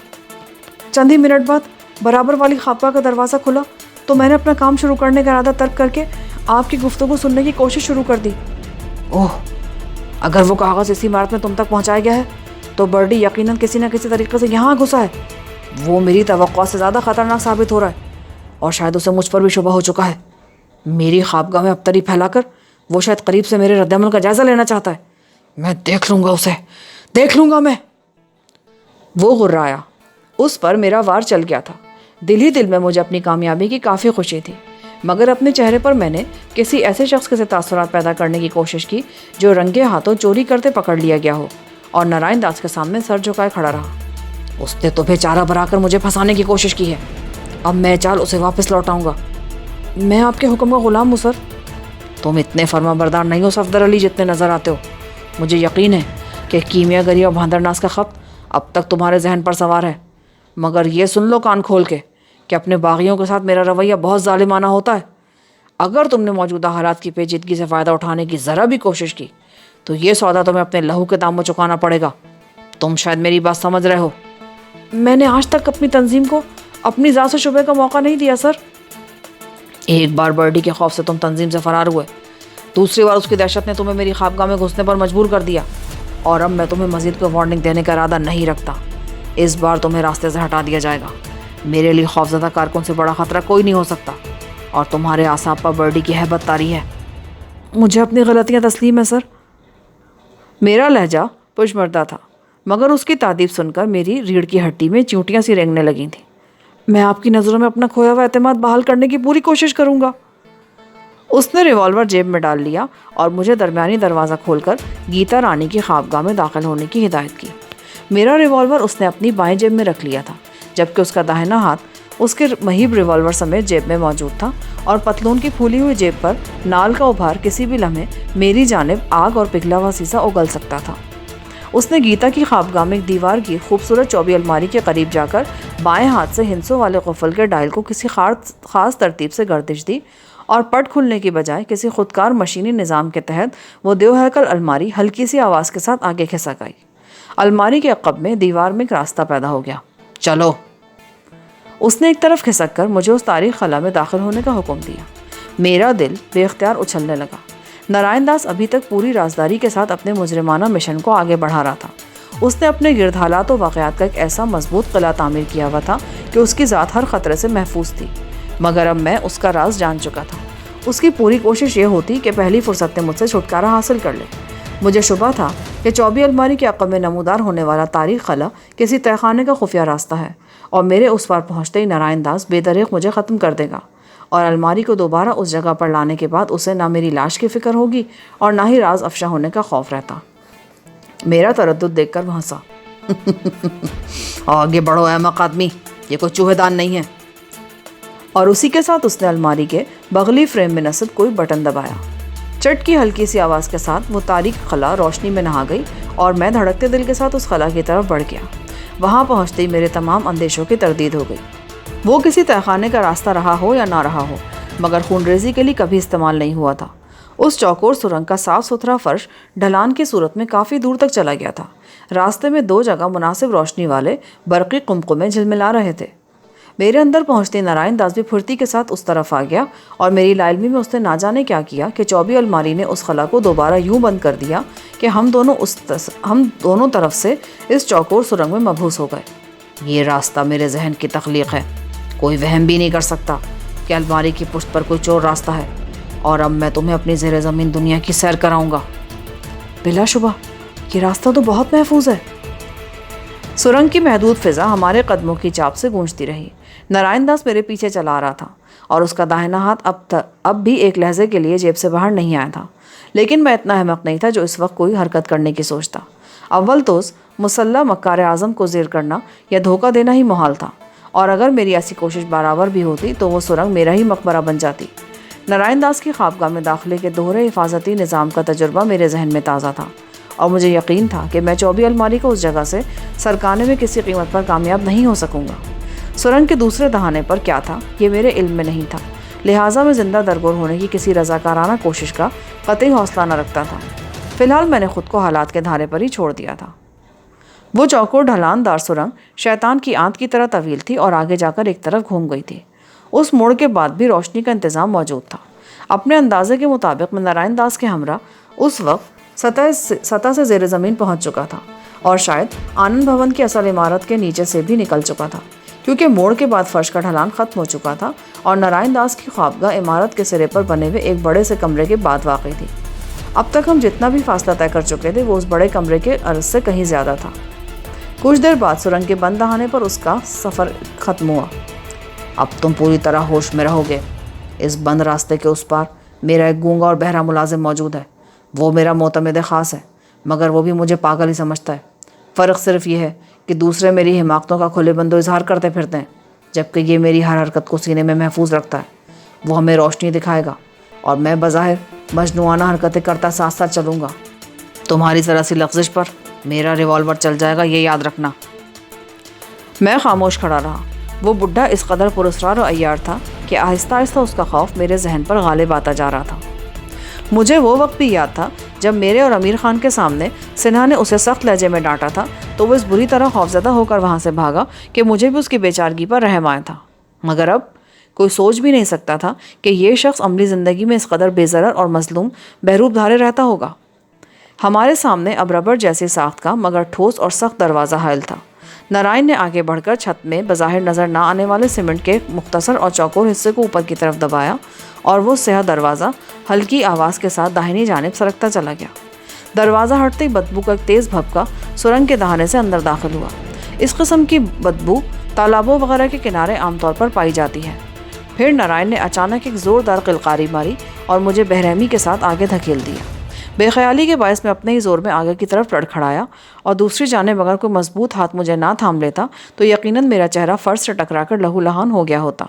Speaker 3: چند ہی منٹ بعد برابر والی خوابگاہ کا دروازہ کھلا تو میں نے اپنا کام شروع کرنے کا ارادہ ترک کر کے آپ کی گفتگو سننے کی کوشش شروع کر دی۔
Speaker 2: اوہ، اگر وہ کاغذ اسی عمارت میں تم تک پہنچایا گیا ہے تو برڈی یقیناً کسی نہ کسی طریقے سے یہاں گھسا ہے۔ وہ میری توقع سے زیادہ خطرناک ثابت ہو رہا ہے، اور شاید اسے مجھ پر بھی شبہ ہو چکا ہے۔ میری خوابگاہ میں ابتری پھیلا کر وہ شاید قریب سے میرے رد عمل کا جائزہ لینا چاہتا ہے۔ میں دیکھ لوں گا اسے، دیکھ لوں گا میں۔ وہ غرایا۔ اس پر میرا وار چل گیا تھا۔ دل ہی دل میں مجھے اپنی کامیابی کی کافی خوشی تھی، مگر اپنے چہرے پر میں نے کسی ایسے شخص کے تاثرات پیدا کرنے کی کوشش کی جو رنگے ہاتھوں چوری کرتے پکڑ لیا گیا ہو، اور نارائن داس کے سامنے سر جھکائے کھڑا رہا۔ اس نے تو بیچارہ بنا کر مجھے پھنسانے کی کوشش کی ہے، اب میں چال اسے واپس لوٹاؤں گا۔
Speaker 3: میں آپ کے حکم کا غلام ہوں سر۔
Speaker 2: تم اتنے فرما بردار نہیں ہو صفدر علی جتنے نظر آتے ہو۔ مجھے یقین ہے کہ کیمیا گری اور بھاندرناس کا خط اب تک تمہارے ذہن پر سوار ہے، مگر یہ سن لو کان کھول کے کہ اپنے باغیوں کے ساتھ میرا رویہ بہت ظالمانہ ہوتا ہے۔ اگر تم نے موجودہ حالات کی پیچیدگی سے فائدہ اٹھانے کی ذرا بھی کوشش کی تو یہ سودا تمہیں اپنے لہو کے دام میں چکانا پڑے گا۔ تم شاید میری بات سمجھ رہے ہو۔
Speaker 3: میں نے آج تک اپنی تنظیم کو اپنی ذات سے شبہ کا موقع نہیں دیا سر۔
Speaker 2: ایک بار برڈی کے خوف سے تم تنظیم سے فرار ہوئے، دوسری بار اس کی دہشت نے تمہیں میری خوابگاہ میں گھسنے پر مجبور کر دیا، اور اب میں تمہیں مزید کوئی وارننگ دینے کا ارادہ نہیں رکھتا۔ اس بار تمہیں راستے سے ہٹا دیا جائے گا۔ میرے لیے خوفزدہ کارکن سے بڑا خطرہ کوئی نہیں ہو سکتا، اور تمہارے اعصاب پر برڈی کی ہیبت طاری ہے۔
Speaker 3: مجھے اپنی غلطیاں تسلیم ہے سر۔
Speaker 2: میرا لہجہ پشمردہ تھا، مگر اس کی تعریف سن کر میری ریڑھ کی ہڈی میں چیونٹیاں سی رینگنے لگی تھیں۔
Speaker 3: میں آپ کی نظروں میں اپنا کھویا ہوا اعتماد بحال کرنے کی پوری کوشش کروں گا۔
Speaker 2: اس نے ریوالور جیب میں ڈال لیا اور مجھے درمیانی دروازہ کھول کر گیتا رانی کی خوابگاہ میں داخل ہونے کی ہدایت کی۔ میرا ریوالور اس نے اپنی بائیں جیب میں رکھ لیا تھا، جبکہ اس کا داہنا ہاتھ اس کے مہیب ریوالور سمیت جیب میں موجود تھا، اور پتلون کی پھولی ہوئی جیب پر نال کا ابھار کسی بھی لمحے میری جانب آگ اور پگھلا ہوا سیسا اگل سکتا تھا۔ اس نے گیتا کی خوابگاہ میں ایک دیوار کی خوبصورت چوبی الماری کے قریب جا کر بائیں ہاتھ سے ہنسوں والے قفل کے ڈائل کو کسی خاص ترتیب سے گردش دی، اور پٹ کھلنے کی بجائے کسی خودکار مشینی نظام کے تحت وہ دیو ہیکل الماری ہلکی سی آواز کے ساتھ آگے کھسک آئی۔ الماری کے عقب میں دیوار میں ایک راستہ پیدا ہو گیا۔ چلو، اس نے ایک طرف کھسک کر مجھے اس تاریخ خلا میں داخل ہونے کا حکم دیا۔ میرا دل بے اختیار اچھلنے لگا۔ نارائن داس ابھی تک پوری رازداری کے ساتھ اپنے مجرمانہ مشن کو آگے بڑھا رہا تھا۔ اس نے اپنے گرد حالات و واقعات کا ایک ایسا مضبوط قلعہ تعمیر کیا ہوا تھا کہ اس کی ذات ہر خطرے سے محفوظ تھی۔
Speaker 1: مگر اب میں اس کا راز جان چکا تھا۔ اس کی پوری کوشش یہ ہوتی کہ پہلی فرصت میں مجھ سے چھٹکارا حاصل کر لے۔ مجھے شبہ تھا کہ 24 الماری کے عقب میں نمودار ہونے والا تاریخ خلا کسی تہہ خانے کا خفیہ راستہ ہے، اور میرے اس پار پہنچتے ہی نارائن داس بے دریغ مجھے ختم کر دے گا، اور الماری کو دوبارہ اس جگہ پر لانے کے بعد اسے نہ میری لاش کی فکر ہوگی اور نہ ہی راز افشا ہونے کا خوف رہتا۔ میرا تردد دیکھ کر وہ ہنسا۔
Speaker 2: آگے بڑھو احمق آدمی، یہ کوئی چوہے دان نہیں ہے۔
Speaker 1: اور اسی کے ساتھ اس نے الماری کے بغلی فریم میں نصب کوئی بٹن دبایا۔ چٹ کی ہلکی سی آواز کے ساتھ وہ تاریک خلا روشنی میں نہا گئی، اور میں دھڑکتے دل کے ساتھ اس خلا کی طرف بڑھ گیا۔ وہاں پہنچتے ہی میرے تمام اندیشوں کی تردید ہو گئی۔ وہ کسی تہہ خانے کا راستہ رہا ہو یا نہ رہا ہو، مگر خون ریزی کے لیے کبھی استعمال نہیں ہوا تھا۔ اس چوکور سرنگ کا صاف ستھرا فرش ڈھلان کی صورت میں کافی دور تک چلا گیا تھا۔ راستے میں 2 جگہ مناسب روشنی والے برقی قمقمے جھلملا رہے تھے۔ میرے اندر پہنچتے نارائن داس بھی پھرتی کے ساتھ اس طرف آ گیا، اور میری لا علمی میں اس نے نہ جانے کیا کیا کہ 24 الماری نے اس خلا کو دوبارہ یوں بند کر دیا کہ ہم دونوں طرف سے اس چوکور سرنگ میں مبہوس ہو گئے۔
Speaker 2: یہ راستہ میرے ذہن کی تخلیق ہے، کوئی وہم بھی نہیں کر سکتا کہ الماری کی پشت پر کوئی چور راستہ ہے، اور اب میں تمہیں اپنی زیر زمین دنیا کی سیر کراؤں گا۔
Speaker 1: بلا شبہ یہ راستہ تو بہت محفوظ ہے۔ سرنگ کی محدود فضا ہمارے قدموں کی چاپ سے گونجتی رہی۔ نارائن داس میرے پیچھے چلا آ رہا تھا، اور اس کا داہنا ہاتھ اب بھی ایک لہجے کے لیے جیب سے باہر نہیں آیا تھا، لیکن میں اتنا احمق نہیں تھا جو اس وقت کوئی حرکت کرنے کی سوچتا۔ اول تو اس مسلح مکار اعظم کو زیر کرنا یا دھوکہ دینا ہی محال تھا، اور اگر میری ایسی کوشش برابر بھی ہوتی تو وہ سرنگ میرا ہی مقبرہ بن جاتی۔ نارائن داس کی خوابگاہ میں داخلے کے دوہرے حفاظتی نظام کا تجربہ میرے ذہن میں تازہ تھا، اور مجھے یقین تھا کہ میں 24 الماری کو اس جگہ سے سرکانے میں کسی قیمت پر کامیاب نہیں ہو سکوں گا۔ سرنگ کے دوسرے دہانے پر کیا تھا یہ میرے علم میں نہیں تھا، لہٰذا میں زندہ درگور ہونے کی کسی رضاکارانہ کوشش کا قطعی حوصلہ نہ رکھتا تھا۔ فی الحال میں نے خود کو حالات کے دھارے پر ہی چھوڑ دیا تھا۔ وہ چوکور ڈھلان دار سرنگ شیطان کی آنت کی طرح طویل تھی اور آگے جا کر ایک طرف گھوم گئی تھی۔ اس موڑ کے بعد بھی روشنی کا انتظام موجود تھا۔ اپنے اندازے کے مطابق میں نارائن داس کے ہمراہ اس وقت سطح سے زیر زمین پہنچ چکا تھا، اور شاید آنند بھون کی اصل عمارت کے نیچے سے بھی نکل چکا تھا، کیونکہ موڑ کے بعد فرش کا ڈھلان ختم ہو چکا تھا، اور نارائن داس کی خوابگاہ عمارت کے سرے پر بنے ہوئے ایک بڑے سے کمرے کے بعد واقع تھی۔ اب تک ہم جتنا بھی فاصلہ طے کر چکے تھے وہ اس بڑے کمرے کے عرض سے کہیں زیادہ تھا۔ کچھ دیر بعد سرنگ کے بند دہانے پر اس کا سفر ختم ہوا۔
Speaker 2: اب تم پوری طرح ہوش میں رہو گے۔ اس بند راستے کے اس پار میرا ایک گونگا اور بہرا ملازم موجود ہے۔ وہ میرا معتمد خاص ہے، مگر وہ بھی مجھے پاگل ہی سمجھتا ہے۔ فرق صرف یہ ہے کہ دوسرے میری حماقتوں کا کھلے بندو اظہار کرتے پھرتے ہیں، جبکہ یہ میری ہر حرکت کو سینے میں محفوظ رکھتا ہے۔ وہ ہمیں روشنی دکھائے گا، اور میں بظاہر مجنونہ حرکتیں کرتا ساتھ ساتھ چلوں گا۔ تمہاری ذرا سی لغزش پر میرا ریوالور چل جائے گا، یہ یاد رکھنا۔
Speaker 1: میں خاموش کھڑا رہا۔ وہ بڈھا اس قدر پراسرار و عیار تھا کہ آہستہ آہستہ اس کا خوف میرے ذہن پر غالب آتا جا رہا تھا۔ مجھے وہ وقت بھی یاد تھا جب میرے اور امیر خان کے سامنے سنہا نے اسے سخت لہجے میں ڈانٹا تھا، تو وہ اس بری طرح خوفزدہ ہو کر وہاں سے بھاگا کہ مجھے بھی اس کی بیچارگی پر رحم آیا تھا۔ مگر اب کوئی سوچ بھی نہیں سکتا تھا کہ یہ شخص عملی زندگی میں اس قدر بے ضرر اور مظلوم بہروپ دھارے رہتا ہوگا۔ ہمارے سامنے اب ربڑ جیسی ساخت کا مگر ٹھوس اور سخت دروازہ حائل تھا۔ نارائن نے آگے بڑھ کر چھت میں بظاہر نظر نہ آنے والے سیمنٹ کے مختصر اور چوکور حصے کو اوپر کی طرف دبایا، اور وہ سیاہ دروازہ ہلکی آواز کے ساتھ داہنی جانب سرکتا چلا گیا۔ دروازہ ہٹتے ہی بدبو کا ایک تیز بھپکا سرنگ کے دہانے سے اندر داخل ہوا۔ اس قسم کی بدبو تالابوں وغیرہ کے کنارے عام طور پر پائی جاتی ہے۔ پھر نارائن نے اچانک ایک زوردار قلقاری ماری اور مجھے بہرحمی کے ساتھ آگے دھکیل دیا۔ بے خیالی کے باعث میں اپنے ہی زور میں آگے کی طرف لڑکھڑایا، اور دوسری جانب اگر کوئی مضبوط ہاتھ مجھے نہ تھام لیتا تو یقیناً میرا چہرہ فرش سے ٹکرا کر لہو لہان ہو گیا ہوتا۔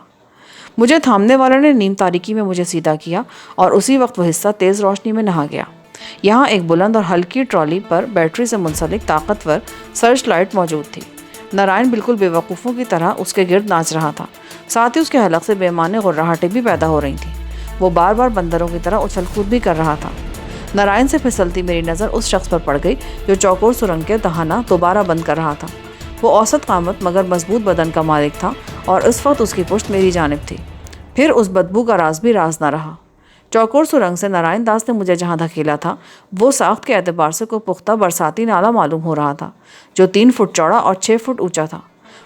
Speaker 1: مجھے تھامنے والے نے نیم تاریکی میں مجھے سیدھا کیا، اور اسی وقت وہ حصہ تیز روشنی میں نہا گیا۔ یہاں ایک بلند اور ہلکی ٹرالی پر بیٹری سے منسلک طاقتور سرچ لائٹ موجود تھی۔ نارائن بالکل بے وقوفوں کی طرح اس کے گرد ناچ رہا تھا، ساتھ ہی اس کے حلق سے بے معنی غرہٹیں بھی پیدا ہو رہی تھیں۔ وہ بار بار بندروں کی طرح اچھل کود بھی کر رہا تھا۔ نارائن سے پھسلتی میری نظر اس شخص پر پڑ گئی جو چوکور سرنگ کے دہانہ دوبارہ بند کر رہا تھا۔ وہ اوسط قامت مگر مضبوط بدن کا مالک تھا، اور اس وقت اس کی پشت میری جانب تھی۔ پھر اس بدبو کا راز بھی راز نہ رہا۔ چوکور سرنگ سے نارائن داس نے مجھے جہاں دھکیلا تھا وہ ساخت کے اعتبار سے کوئی پختہ برساتی نالا معلوم ہو رہا تھا، جو 3 فٹ چوڑا اور 6 فٹ اونچا تھا۔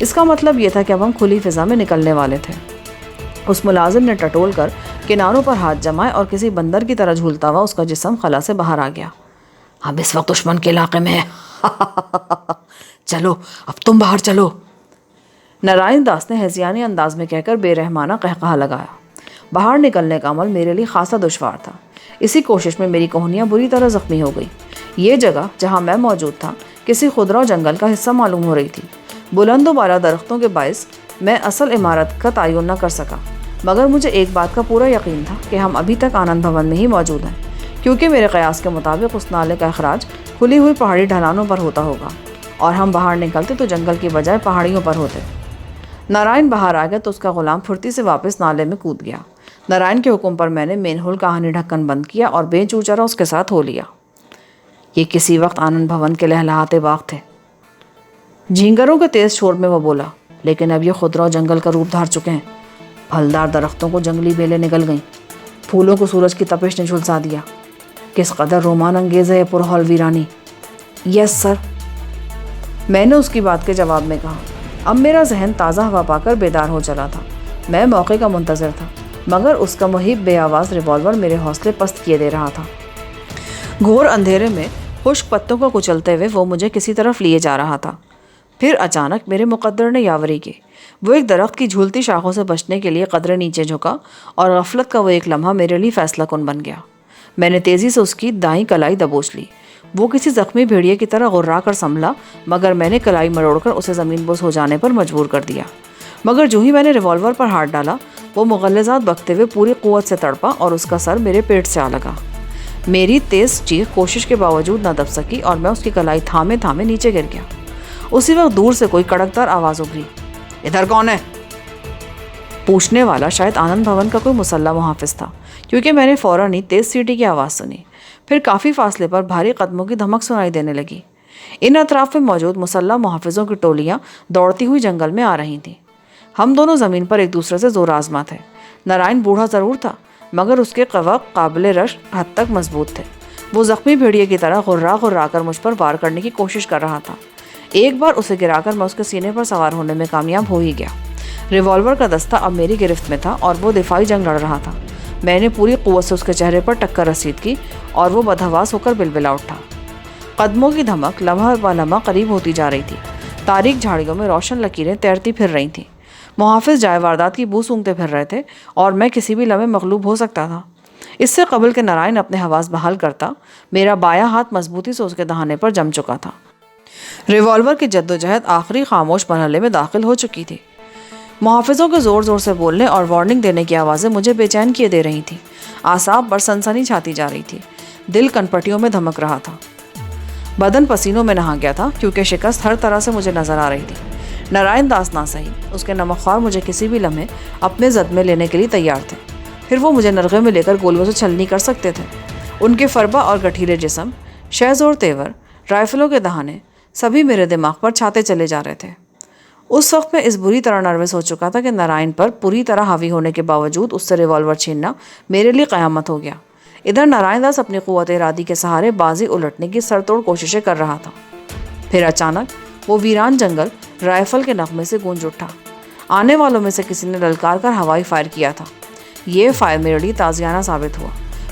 Speaker 1: اس کا مطلب یہ تھا کہ اب ہم کھلی فضا میں نکلنے والے تھے۔ اس ملازم نے ٹٹول کر کناروں پر ہاتھ جمائے اور کسی بندر کی طرح جھولتا ہوا اس کا جسم خلا سے باہر آ گیا۔
Speaker 2: اب اس وقت دشمن کے علاقے میں ہے۔ چلو اب تم باہر چلو۔
Speaker 1: نارائن داس نے ہذیانی انداز میں کہہ کر بے رحمانہ قہقہا لگایا۔ باہر نکلنے کا عمل میرے لیے خاصا دشوار تھا۔ اسی کوشش میں میری کوہنیاں بری طرح زخمی ہو گئی۔ یہ جگہ جہاں میں موجود تھا کسی خضرا جنگل کا حصہ معلوم ہو رہی تھی۔ بلند و بالا درختوں کے باعث میں اصل عمارت کا تعین نہ کر سکا، مگر مجھے ایک بات کا پورا یقین تھا کہ ہم ابھی تک آنند بھون میں ہی موجود ہیں، کیونکہ میرے قیاس کے مطابق اس نالے کا اخراج کھلی ہوئی پہاڑی ڈھلانوں پر ہوتا ہوگا، اور ہم باہر نکلتے تو جنگل کی بجائے پہاڑیوں پر ہوتے۔ نارائن باہر آ گیا تو اس کا غلام پھرتی سے واپس نالے میں کود گیا۔ نارائن کے حکم پر میں نے مین ہول کا آہنی ڈھکن بند کیا اور بے چوچرا اس کے ساتھ ہو لیا۔
Speaker 2: یہ کسی وقت آنند بھون کے لہلہاتے باغ تھے۔
Speaker 1: جھینگروں کے تیز شور میں وہ بولا،
Speaker 2: لیکن اب یہ خضرا جنگل کا روپ دھار چکے ہیں۔ پھلدار درختوں کو جنگلی بیلیں نگل گئیں، پھولوں کو سورج کی تپش نے جھلسا دیا۔ کس قدر رومان انگیز ہے یہ پرہول ویرانی۔
Speaker 1: یس سر، میں نے اس کی بات کے جواب میں کہا۔ اب میرا ذہن تازہ ہوا پا کر بیدار ہو چلا تھا۔ میں موقع کا منتظر تھا، مگر اس کا مہیب بے آواز ریوالور میرے حوصلے پست کیے دے رہا تھا۔ گھور اندھیرے میں خشک پتوں کو کچلتے ہوئے وہ مجھے کسی طرف لیے جا رہا تھا۔ پھر اچانک میرے مقدر نے یاوری کی۔ وہ ایک درخت کی جھولتی شاخوں سے بچنے کے لیے قدرے نیچے جھکا، اور غفلت کا وہ ایک لمحہ میرے لیے فیصلہ کن بن گیا۔ میں نے تیزی سے اس کی دائیں کلائی دبوچ لی۔ وہ کسی زخمی بھیڑیے کی طرح غرا کر سنبھلا، مگر میں نے کلائی مروڑ کر اسے زمین بوس ہو جانے پر مجبور کر دیا۔ مگر جو ہی میں نے ریوالور پر ہاتھ ڈالا، وہ مغلظات بکتے ہوئے پوری قوت سے تڑپا اور اس کا سر میرے پیٹ سے آ لگا۔ میری تیز چیخ کوشش کے باوجود نہ دب سکی اور میں اس کی کلائی تھامے تھامے نیچے گر گیا۔ اسی وقت دور سے کوئی کڑکدار آواز ابھری۔
Speaker 2: ادھر کون ہے؟
Speaker 1: پوچھنے والا شاید آنند بھون کا کوئی مسلح محافظ تھا، کیونکہ میں نے فوراً ہی تیز سیٹی کی آواز سنی۔ پھر کافی فاصلے پر بھاری قدموں کی دھمک سنائی دینے لگی۔ ان اطراف میں موجود مسلح محافظوں کی ٹولیاں دوڑتی ہوئی جنگل میں آ رہی تھیں۔ ہم دونوں زمین پر ایک دوسرے سے زور آزما تھے۔ نارائن بوڑھا ضرور تھا، مگر اس کے قوق قابل رشک حد تک مضبوط تھے۔ وہ زخمی بھیڑیے کی طرح غرا غرا کر مجھ پر وار کرنے کی کوشش کر رہا تھا۔ ایک بار اسے گرا کر میں اس کے سینے پر سوار ہونے میں کامیاب ہو ہی گیا۔ ریوالور کا دستہ اب میری گرفت میں تھا اور وہ دفاعی جنگ لڑ رہا تھا۔ میں نے پوری قوت سے اس کے چہرے پر ٹکر رسید کی اور وہ بدحواس ہو کر بلبلا اٹھا۔ قدموں کی دھمک لمحہ بہ لمحہ قریب ہوتی جا رہی تھی۔ تاریک جھاڑیوں میں روشن لکیریں تیرتی پھر رہی تھیں۔ محافظ جائے واردات کی بو سونگتے پھر رہے تھے اور میں کسی بھی لمحے مغلوب ہو سکتا تھا۔ اس سے قبل کہ نارائن اپنے حواس بحال کرتا، میرا بایاں ہاتھ مضبوطی سے اس کے دہانے پر جم چکا تھا۔ ریوالور کی جدوجہد آخری خاموش مرحلے میں داخل ہو چکی تھی۔ محافظوں کے زور زور سے بولنے اور وارننگ دینے کی آوازیں مجھے بے چین کیے دے رہی تھیں۔ اعصاب پر سنسنی چھاتی جا رہی تھی۔ دل کنپٹیوں میں دھمک رہا تھا۔ بدن پسینوں میں نہا گیا تھا، کیونکہ شکست ہر طرح سے مجھے نظر آ رہی تھی۔ نارائن داس نہ سہی، اس کے نمکخوار مجھے کسی بھی لمحے اپنے زد میں لینے کے لیے تیار تھے۔ پھر وہ مجھے نرغے میں لے کر گولیوں سے چھلنی کر سکتے تھے۔ ان کے فربا اور گٹھیلے جسم، شیز اور تیور، رائفلوں کے دہانے، سبھی میرے دماغ پر چھاتے چلے جا رہے تھے۔ اس وقت میں اس بری طرح نروس ہو چکا تھا کہ نارائن پر پوری طرح حاوی ہونے کے باوجود اس سے ریوالور چھیننا میرے لیے قیامت ہو گیا۔ ادھر نارائن داس اپنی قوت ارادی کے سہارے بازی الٹنے کی سر توڑ کوششیں کر رہا تھا۔ پھر اچانک وہ ویران جنگل رائفل کے نغمے سے گونج اٹھا۔ آنے والوں میں سے کسی نے للکار کر ہوائی فائر کیا تھا۔ یہ فائر میرے لیے تازیانہ ثابت ہوا۔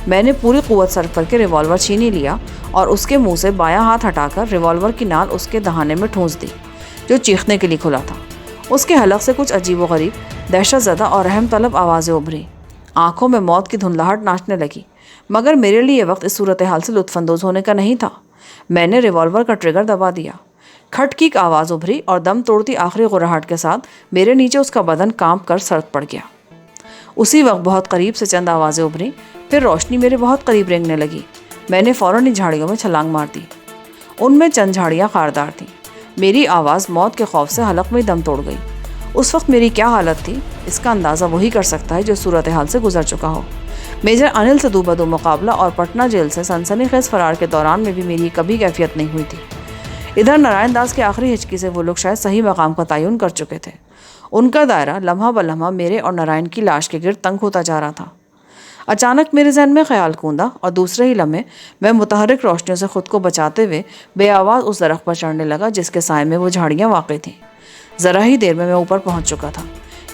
Speaker 1: میں نے پوری قوت صرف کر کے ریوالور چھین لیا اور اس کے منہ سے بایاں ہاتھ ہٹا کر ریوالور کی نال اس کے دہانے میں ٹھونس دی، جو چیخنے کے لیے کھلا تھا۔ اس کے حلق سے کچھ عجیب و غریب، دہشت زدہ اور رحم طلب آوازیں ابھری۔ آنکھوں میں موت کی دھندلاہٹ ناچنے لگی، مگر میرے لیے یہ وقت اس صورتحال سے لطف اندوز ہونے کا نہیں تھا۔ میں نے ریوالور کا ٹریگر دبا دیا۔ کھٹ کی آواز ابھری اور دم توڑتی آخری غراہٹ کے ساتھ میرے نیچے اس کا بدن کانپ کر سرد پڑ گیا۔ اسی وقت بہت قریب سے چند آوازیں ابھری، پھر روشنی میرے بہت قریب رینگنے لگی۔ میں نے فوراً ہی جھاڑیوں میں چھلانگ مار دی۔ ان میں چند جھاڑیاں خاردار تھیں۔ میری آواز موت کے خوف سے حلق میں دم توڑ گئی۔ اس وقت میری کیا حالت تھی، اس کا اندازہ وہی کر سکتا ہے جو صورتحال سے گزر چکا ہو۔ میجر انل سے دو بدو مقابلہ اور پٹنہ جیل سے سنسنی خیز فرار کے دوران میں بھی میری کبھی کیفیت نہیں ہوئی تھی۔ ادھر نارائن داس کے آخری ہچکی سے وہ لوگ شاید صحیح مقام کا تعین کر چکے تھے۔ ان کا دائرہ لمحہ بلمحہ میرے اور نارائن کی لاش کے گرد تنگ ہوتا جا رہا تھا۔ اچانک میرے ذہن میں خیال کوندا اور دوسرے ہی لمحے میں متحرک روشنیوں سے خود کو بچاتے ہوئے بے آواز اس درخت پر چڑھنے لگا جس کے سائے میں وہ جھاڑیاں واقع تھیں۔ ذرا ہی دیر میں اوپر پہنچ چکا تھا۔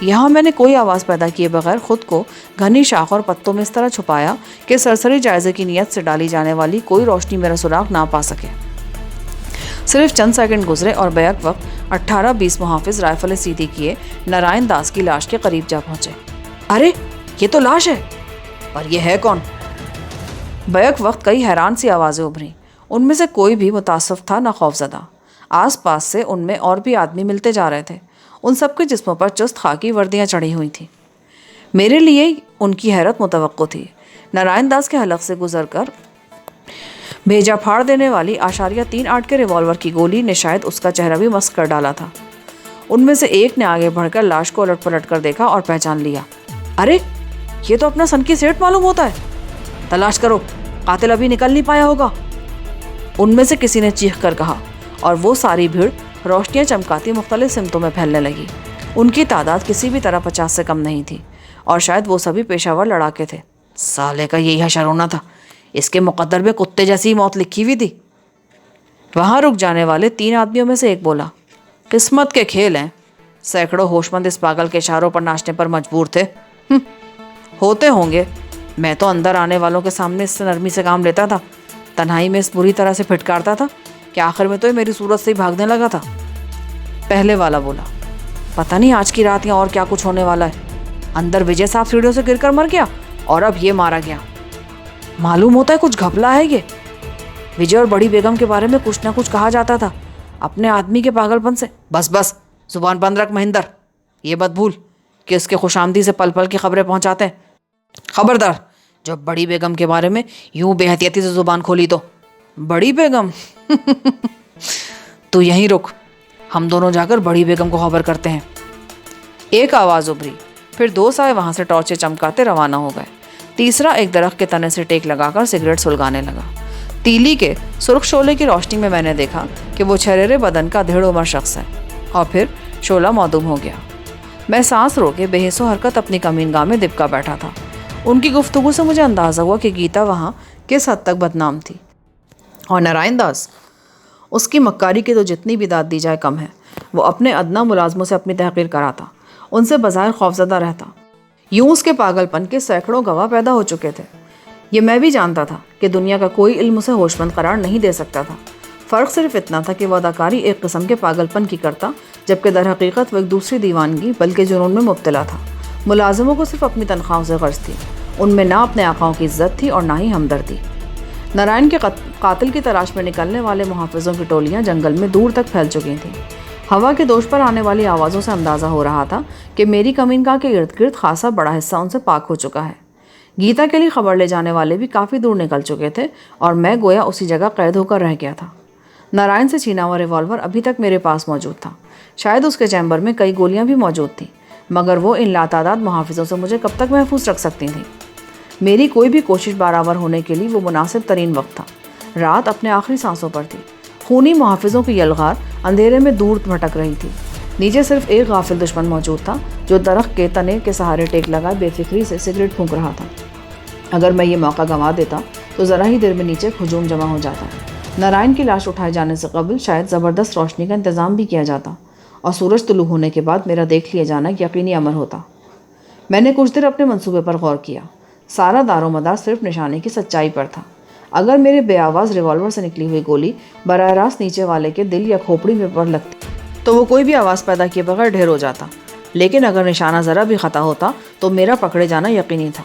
Speaker 1: یہاں میں نے کوئی آواز پیدا کیے بغیر خود کو گھنی شاخ اور پتوں میں اس طرح چھپایا کہ سرسری جائزے کی نیت سے ڈالی جانے والی کوئی روشنی میرا سراغ نہ پا سکے۔ صرف چند سیکنڈ گزرے اور بیک وقت 18-20 محافظ رائفلیں سیدھی کیے نارائن داس کی لاش کے قریب جا پہنچے۔ ارے یہ تو لاش ہے، اور یہ ہے کون؟ بیک وقت کئی حیران سی آوازیں ابھریں۔ ان میں سے کوئی بھی متاسف تھا نہ خوفزدہ۔ آس پاس سے ان میں اور بھی آدمی ملتے جا رہے تھے۔ ان سب کے جسموں پر چست خاکی وردیاں چڑھی ہوئی تھیں۔ میرے لیے ان کی حیرت متوقع تھی۔ نارائن داس کے حلق سے گزر کر بھیجا پھاڑ دینے والی 3.8 کے ریوالور کی گولی نے شاید اس کا چہرہ بھی مسخ کر ڈالا تھا۔ ان میں سے ایک نے آگے بڑھ کر لاش کو الٹ پلٹ کر دیکھا اور پہچان لیا۔ ارے یہ تو اپنا سنکی سیٹ معلوم ہوتا ہے، تلاش کرو، قاتل ابھی نکل نہیں پایا ہوگا۔ ان میں سے کسی نے چیخ کر کہا، اور وہ ساری بھیڑ روشنیاں چمکاتی مختلف سمتوں میں پھیلنے لگی۔ ان کی تعداد کسی بھی طرح 50 سے کم نہیں تھی، اور شاید وہ سبھی پیشہ ور لڑاکے تھے۔ سالے کا یہی حشر ہونا تھا، اس کے مقدر میں کتے جیسی موت لکھی ہوئی تھی۔ وہاں رک جانے والے 3 آدمیوں میں سے ایک بولا، قسمت کے کھیل ہیں، سینکڑوں ہوش مند اس پاگل کے اشاروں پر ناچنے پر مجبور تھے۔ ہوتے ہوں گے، میں تو اندر آنے والوں کے سامنے اس سے نرمی سے کام لیتا تھا، تنہائی میں اس بری طرح سے پھٹکارتا تھا کہ آخر میں تو یہ میری صورت سے ہی بھاگنے لگا تھا۔ پہلے والا بولا، پتہ نہیں آج کی رات یہاں اور کیا کچھ ہونے والا ہے۔ اندر وجے صاحب سیڑھیوں سے گر کر مر گیا اور اب یہ مارا گیا۔ معلوم ہوتا ہے کچھ گھپلا ہے یہ۔ وجے اور بڑی بیگم کے بارے میں کچھ نہ کچھ کہا جاتا تھا، اپنے آدمی کے پاگل پن سے۔ بس زبان بند رکھ مہندر، یہ مت بھول کہ اس کے خوش آمدی سے پل پل کی خبریں پہنچاتے ہیں۔ خبردار، جب بڑی بیگم کے بارے میں یوں بے احتیاطی سے زبان کھولی تو۔ بڑی بیگم؟ تو یہیں رک، ہم دونوں جا کر بڑی بیگم کو خبر کرتے ہیں۔ ایک آواز ابھری، پھر 2 سائے وہاں سے ٹارچیں چمکاتے روانہ ہو گئے۔ تیسرا ایک درخت کے تنے سے ٹیک لگا کر سگریٹ سلگانے لگا۔ تیلی کے سرخ شعلے کی روشنی میں نے دیکھا کہ وہ چھریرے بدن کا دھیڑ عمر شخص ہے، اور پھر شعلہ معدوم ہو گیا۔ میں سانس رو کے بے حس و حرکت اپنی کمین گاہ میں دبکا بیٹھا تھا۔ ان کی گفتگو سے مجھے اندازہ ہوا کہ گیتا وہاں کس حد تک بدنام تھی، اور نارائن داس، اس کی مکاری کی تو جتنی بھی داد دی جائے کم ہے۔ وہ اپنے ادنا ملازموں سے اپنی تحقیر کراتا، ان سے بظاہر خوفزدہ رہتا۔ یوں اس کے پاگل پن کے سینکڑوں گواہ پیدا ہو چکے تھے۔ یہ میں بھی جانتا تھا کہ دنیا کا کوئی علم اسے ہوش مند قرار نہیں دے سکتا تھا۔ فرق صرف اتنا تھا کہ وہ اداکاری ایک قسم کے پاگل پن کی کرتا، جبکہ در حقیقت وہ ایک دوسری دیوانگی بلکہ جنون میں مبتلا تھا۔ ملازموں کو صرف اپنی تنخواہوں سے غرض تھی، ان میں نہ اپنے آقاؤں کی عزت تھی اور نہ ہی ہمدردی۔ نارائن کے قاتل کی تلاش میں نکلنے والے محافظوں کی ٹولیاں جنگل میں دور تک پھیل چکی تھیں۔ ہوا کے دوش پر آنے والی آوازوں سے اندازہ ہو رہا تھا کہ میری کمین گاہ کے ارد گرد خاصا بڑا حصہ ان سے پاک ہو چکا ہے۔ گیتا کے لیے خبر لے جانے والے بھی کافی دور نکل چکے تھے، اور میں گویا اسی جگہ قید ہو کر رہ گیا تھا۔ نارائن سے چھینا ہوا ریوالور ابھی تک میرے پاس موجود تھا۔ شاید اس کے چیمبر میں کئی گولیاں بھی موجود تھیں، مگر وہ ان لاتعداد محافظوں سے مجھے کب تک محفوظ رکھ سکتی تھیں؟ میری کوئی بھی کوشش برابر ہونے کے لیے وہ مناسب ترین وقت تھا۔ رات اپنے آخری سانسوں پر تھی۔ خونی محافظوں کی یلغار اندھیرے میں دور بھٹک رہی تھی۔ نیچے صرف ایک غافل دشمن موجود تھا جو درخت کے تنے کے سہارے ٹیک لگائے بے فکری سے سگریٹ پھونک رہا تھا۔ اگر میں یہ موقع گنوا دیتا تو ذرا ہی دیر میں نیچے ہجوم جمع ہو جاتا۔ نارائن کی لاش اٹھائے جانے سے قبل شاید زبردست روشنی کا انتظام بھی کیا جاتا، اور سورج طلوع ہونے کے بعد میرا دیکھ لیا جانا یقینی امر ہوتا۔ میں نے کچھ دیر اپنے منصوبے پر غور کیا۔ سارا دار و مدار صرف نشانے کی سچائی پر تھا۔ اگر میرے بے آواز ریوالور سے نکلی ہوئی گولی براہ راست نیچے والے کے دل یا کھوپڑی میں پر لگتی تو وہ کوئی بھی آواز پیدا کیے بغیر ڈھیر ہو جاتا، لیکن اگر نشانہ ذرا بھی خطا ہوتا تو میرا پکڑے جانا یقینی تھا۔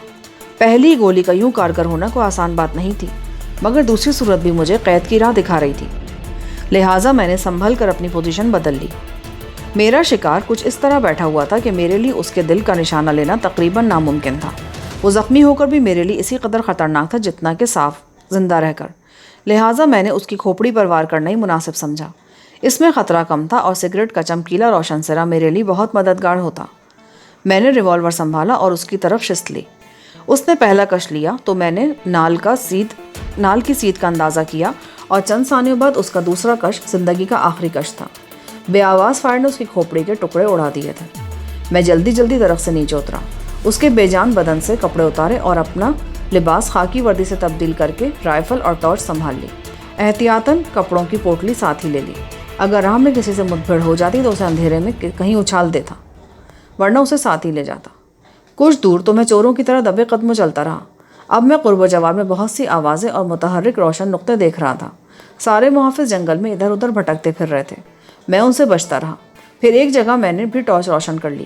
Speaker 1: پہلی گولی کا یوں کارگر ہونا کوئی آسان بات نہیں تھی، مگر دوسری صورت بھی مجھے قید کی راہ دکھا رہی تھی۔ لہٰذا میں نے سنبھل کر اپنی پوزیشن بدل لی۔ میرا شکار کچھ اس طرح بیٹھا ہوا تھا کہ میرے لیے اس کے دل کا نشانہ لینا تقریباً ناممکن تھا۔ وہ زخمی ہو کر بھی میرے لیے اسی قدر خطرناک تھا جتنا کہ صاف زندہ رہ کر۔ لہٰذا میں نے اس کی کھوپڑی پر وار کرنا ہی مناسب سمجھا۔ اس میں خطرہ کم تھا، اور سگریٹ کا چمکیلا روشن سرا میرے لیے بہت مددگار ہوتا۔ میں نے ریوالور سنبھالا اور اس کی طرف شست لی۔ اس نے پہلا کش لیا تو میں نے نال کی سیدھ کا اندازہ کیا، اور چند ثانیوں بعد اس کا دوسرا کش زندگی کا آخری کش تھا۔ بے آواز فائر نے اس کی کھوپڑی کے ٹکڑے اڑا دیے تھے۔ میں جلدی درخت سے نیچے اترا، اس کے بے جان بدن سے کپڑے اتارے اور اپنا لباس خاکی وردی سے تبدیل کر کے رائفل اور ٹارچ سنبھال لی۔ احتیاطاً کپڑوں کی پوٹلی ساتھ ہی لے لی۔ اگر راہ میں کسی سے مدبھیڑ ہو جاتی تو اسے اندھیرے میں کہیں اچھال دیتا، ورنہ اسے ساتھ ہی لے جاتا۔ کچھ دور تو میں چوروں کی طرح دبے قدم چلتا رہا۔ اب میں قرب و جوار میں بہت سی آوازیں اور متحرک روشن نقطے دیکھ رہا تھا۔ سارے محافظ جنگل میں ادھر ادھر بھٹکتے پھر رہے تھے۔ میں ان سے بچتا رہا۔ پھر ایک جگہ میں نے بھی ٹارچ روشن کر لی۔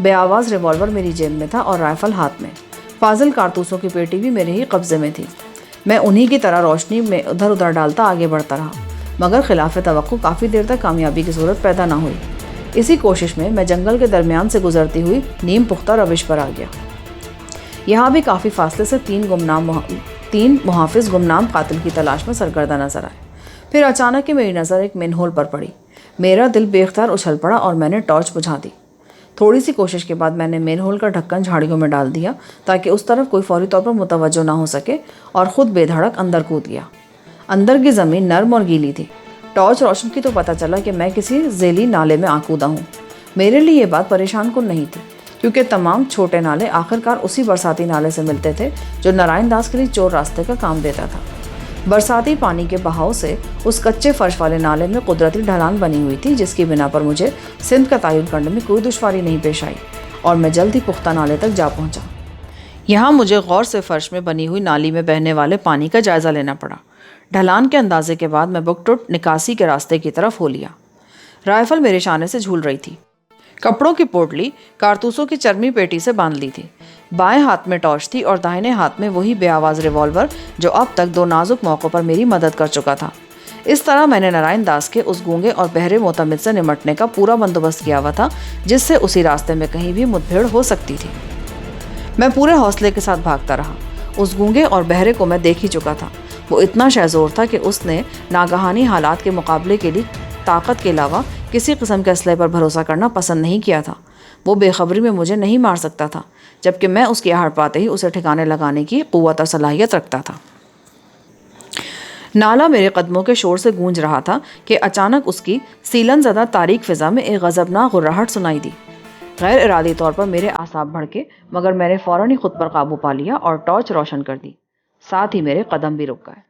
Speaker 1: بے آواز ریوالور میری جیب میں تھا اور رائفل ہاتھ میں۔ فاضل کارتوسوں کی پیٹی بھی میرے ہی قبضے میں تھی۔ میں انہی کی طرح روشنی میں ادھر ادھر ڈالتا آگے بڑھتا رہا، مگر خلاف توقع کافی دیر تک کامیابی کی صورت پیدا نہ ہوئی۔ اسی کوشش میں میں جنگل کے درمیان سے گزرتی ہوئی نیم پختہ روش پر آ گیا۔ یہاں بھی کافی فاصلے سے تین محافظ گمنام قاتل کی تلاش میں سرگردہ نظر آئے۔ پھر اچانک ہی میری نظر ایک مین ہول پر پڑی۔ میرا دل بے اختیار اچھل پڑا اور میں نے ٹارچ بجھا دی۔ تھوڑی سی کوشش کے بعد میں نے مین ہول کا ڈھکن جھاڑیوں میں ڈال دیا تاکہ اس طرف کوئی فوری طور پر متوجہ نہ ہو سکے، اور خود بے دھڑک اندر کود گیا۔ اندر کی زمین نرم اور گیلی تھی۔ ٹارچ روشن کی تو پتہ چلا کہ میں کسی ذیلی نالے میں آ کودا ہوں۔ میرے لیے یہ بات پریشان کن نہیں تھی، کیونکہ تمام چھوٹے نالے آخرکار اسی برساتی نالے سے ملتے تھے جو نارائن داس کے لیے چور راستے کا کام دیتا تھا۔ برساتی پانی کے بہاؤ سے اس کچے فرش والے نالے میں قدرتی ڈھلان بنی ہوئی تھی، جس کی بنا پر مجھے سمت کا تعین کرنے میں کوئی دشواری نہیں پیش آئی، اور میں جلد ہی پختہ نالے تک جا پہنچا۔ یہاں مجھے غور سے فرش میں بنی ہوئی نالی میں بہنے والے پانی کا جائزہ لینا پڑا۔ ڈھلان کے اندازے کے بعد میں بک ٹوٹ نکاسی کے راستے کی طرف ہو لیا۔ رائفل میرے شانے سے جھول رہی تھی۔ کپڑوں کی پوٹلی کارتوسوں کی چرمی پیٹی سے باندھ لی تھی۔ بائیں ہاتھ میں ٹارچ تھی اور داہنے ہاتھ میں وہی بے آواز ریوالور جو اب تک دو نازک موقعوں پر میری مدد کر چکا تھا۔ اس طرح میں نے نارائن داس کے اس گونگے اور بہرے معتمد سے نمٹنے کا پورا بندوبست کیا ہوا تھا، جس سے اسی راستے میں کہیں بھی مدبھیڑ ہو سکتی تھی۔ میں پورے حوصلے کے ساتھ بھاگتا رہا۔ اس گونگے اور بہرے کو میں دیکھ ہی چکا تھا۔ وہ اتنا شہزور تھا کہ اس نے ناگہانی حالات کے مقابلے کے لیے طاقت کے علاوہ کسی قسم کے اسلحے پر بھروسہ کرنا پسند نہیں کیا تھا۔ وہ بے خبری میں مجھے نہیں مار سکتا تھا، جبکہ میں اس کی آہٹ پاتے ہی اسے ٹھکانے لگانے کی قوت اور صلاحیت رکھتا تھا۔ نالا میرے قدموں کے شور سے گونج رہا تھا کہ اچانک اس کی سیلن زدہ تاریک فضا میں ایک غضبناک غراہٹ سنائی دی۔ غیر ارادی طور پر میرے اعصاب بھڑکے، مگر میں نے فوراً ہی خود پر قابو پا لیا اور ٹارچ روشن کر دی۔ ساتھ ہی میرے قدم بھی رک گئے۔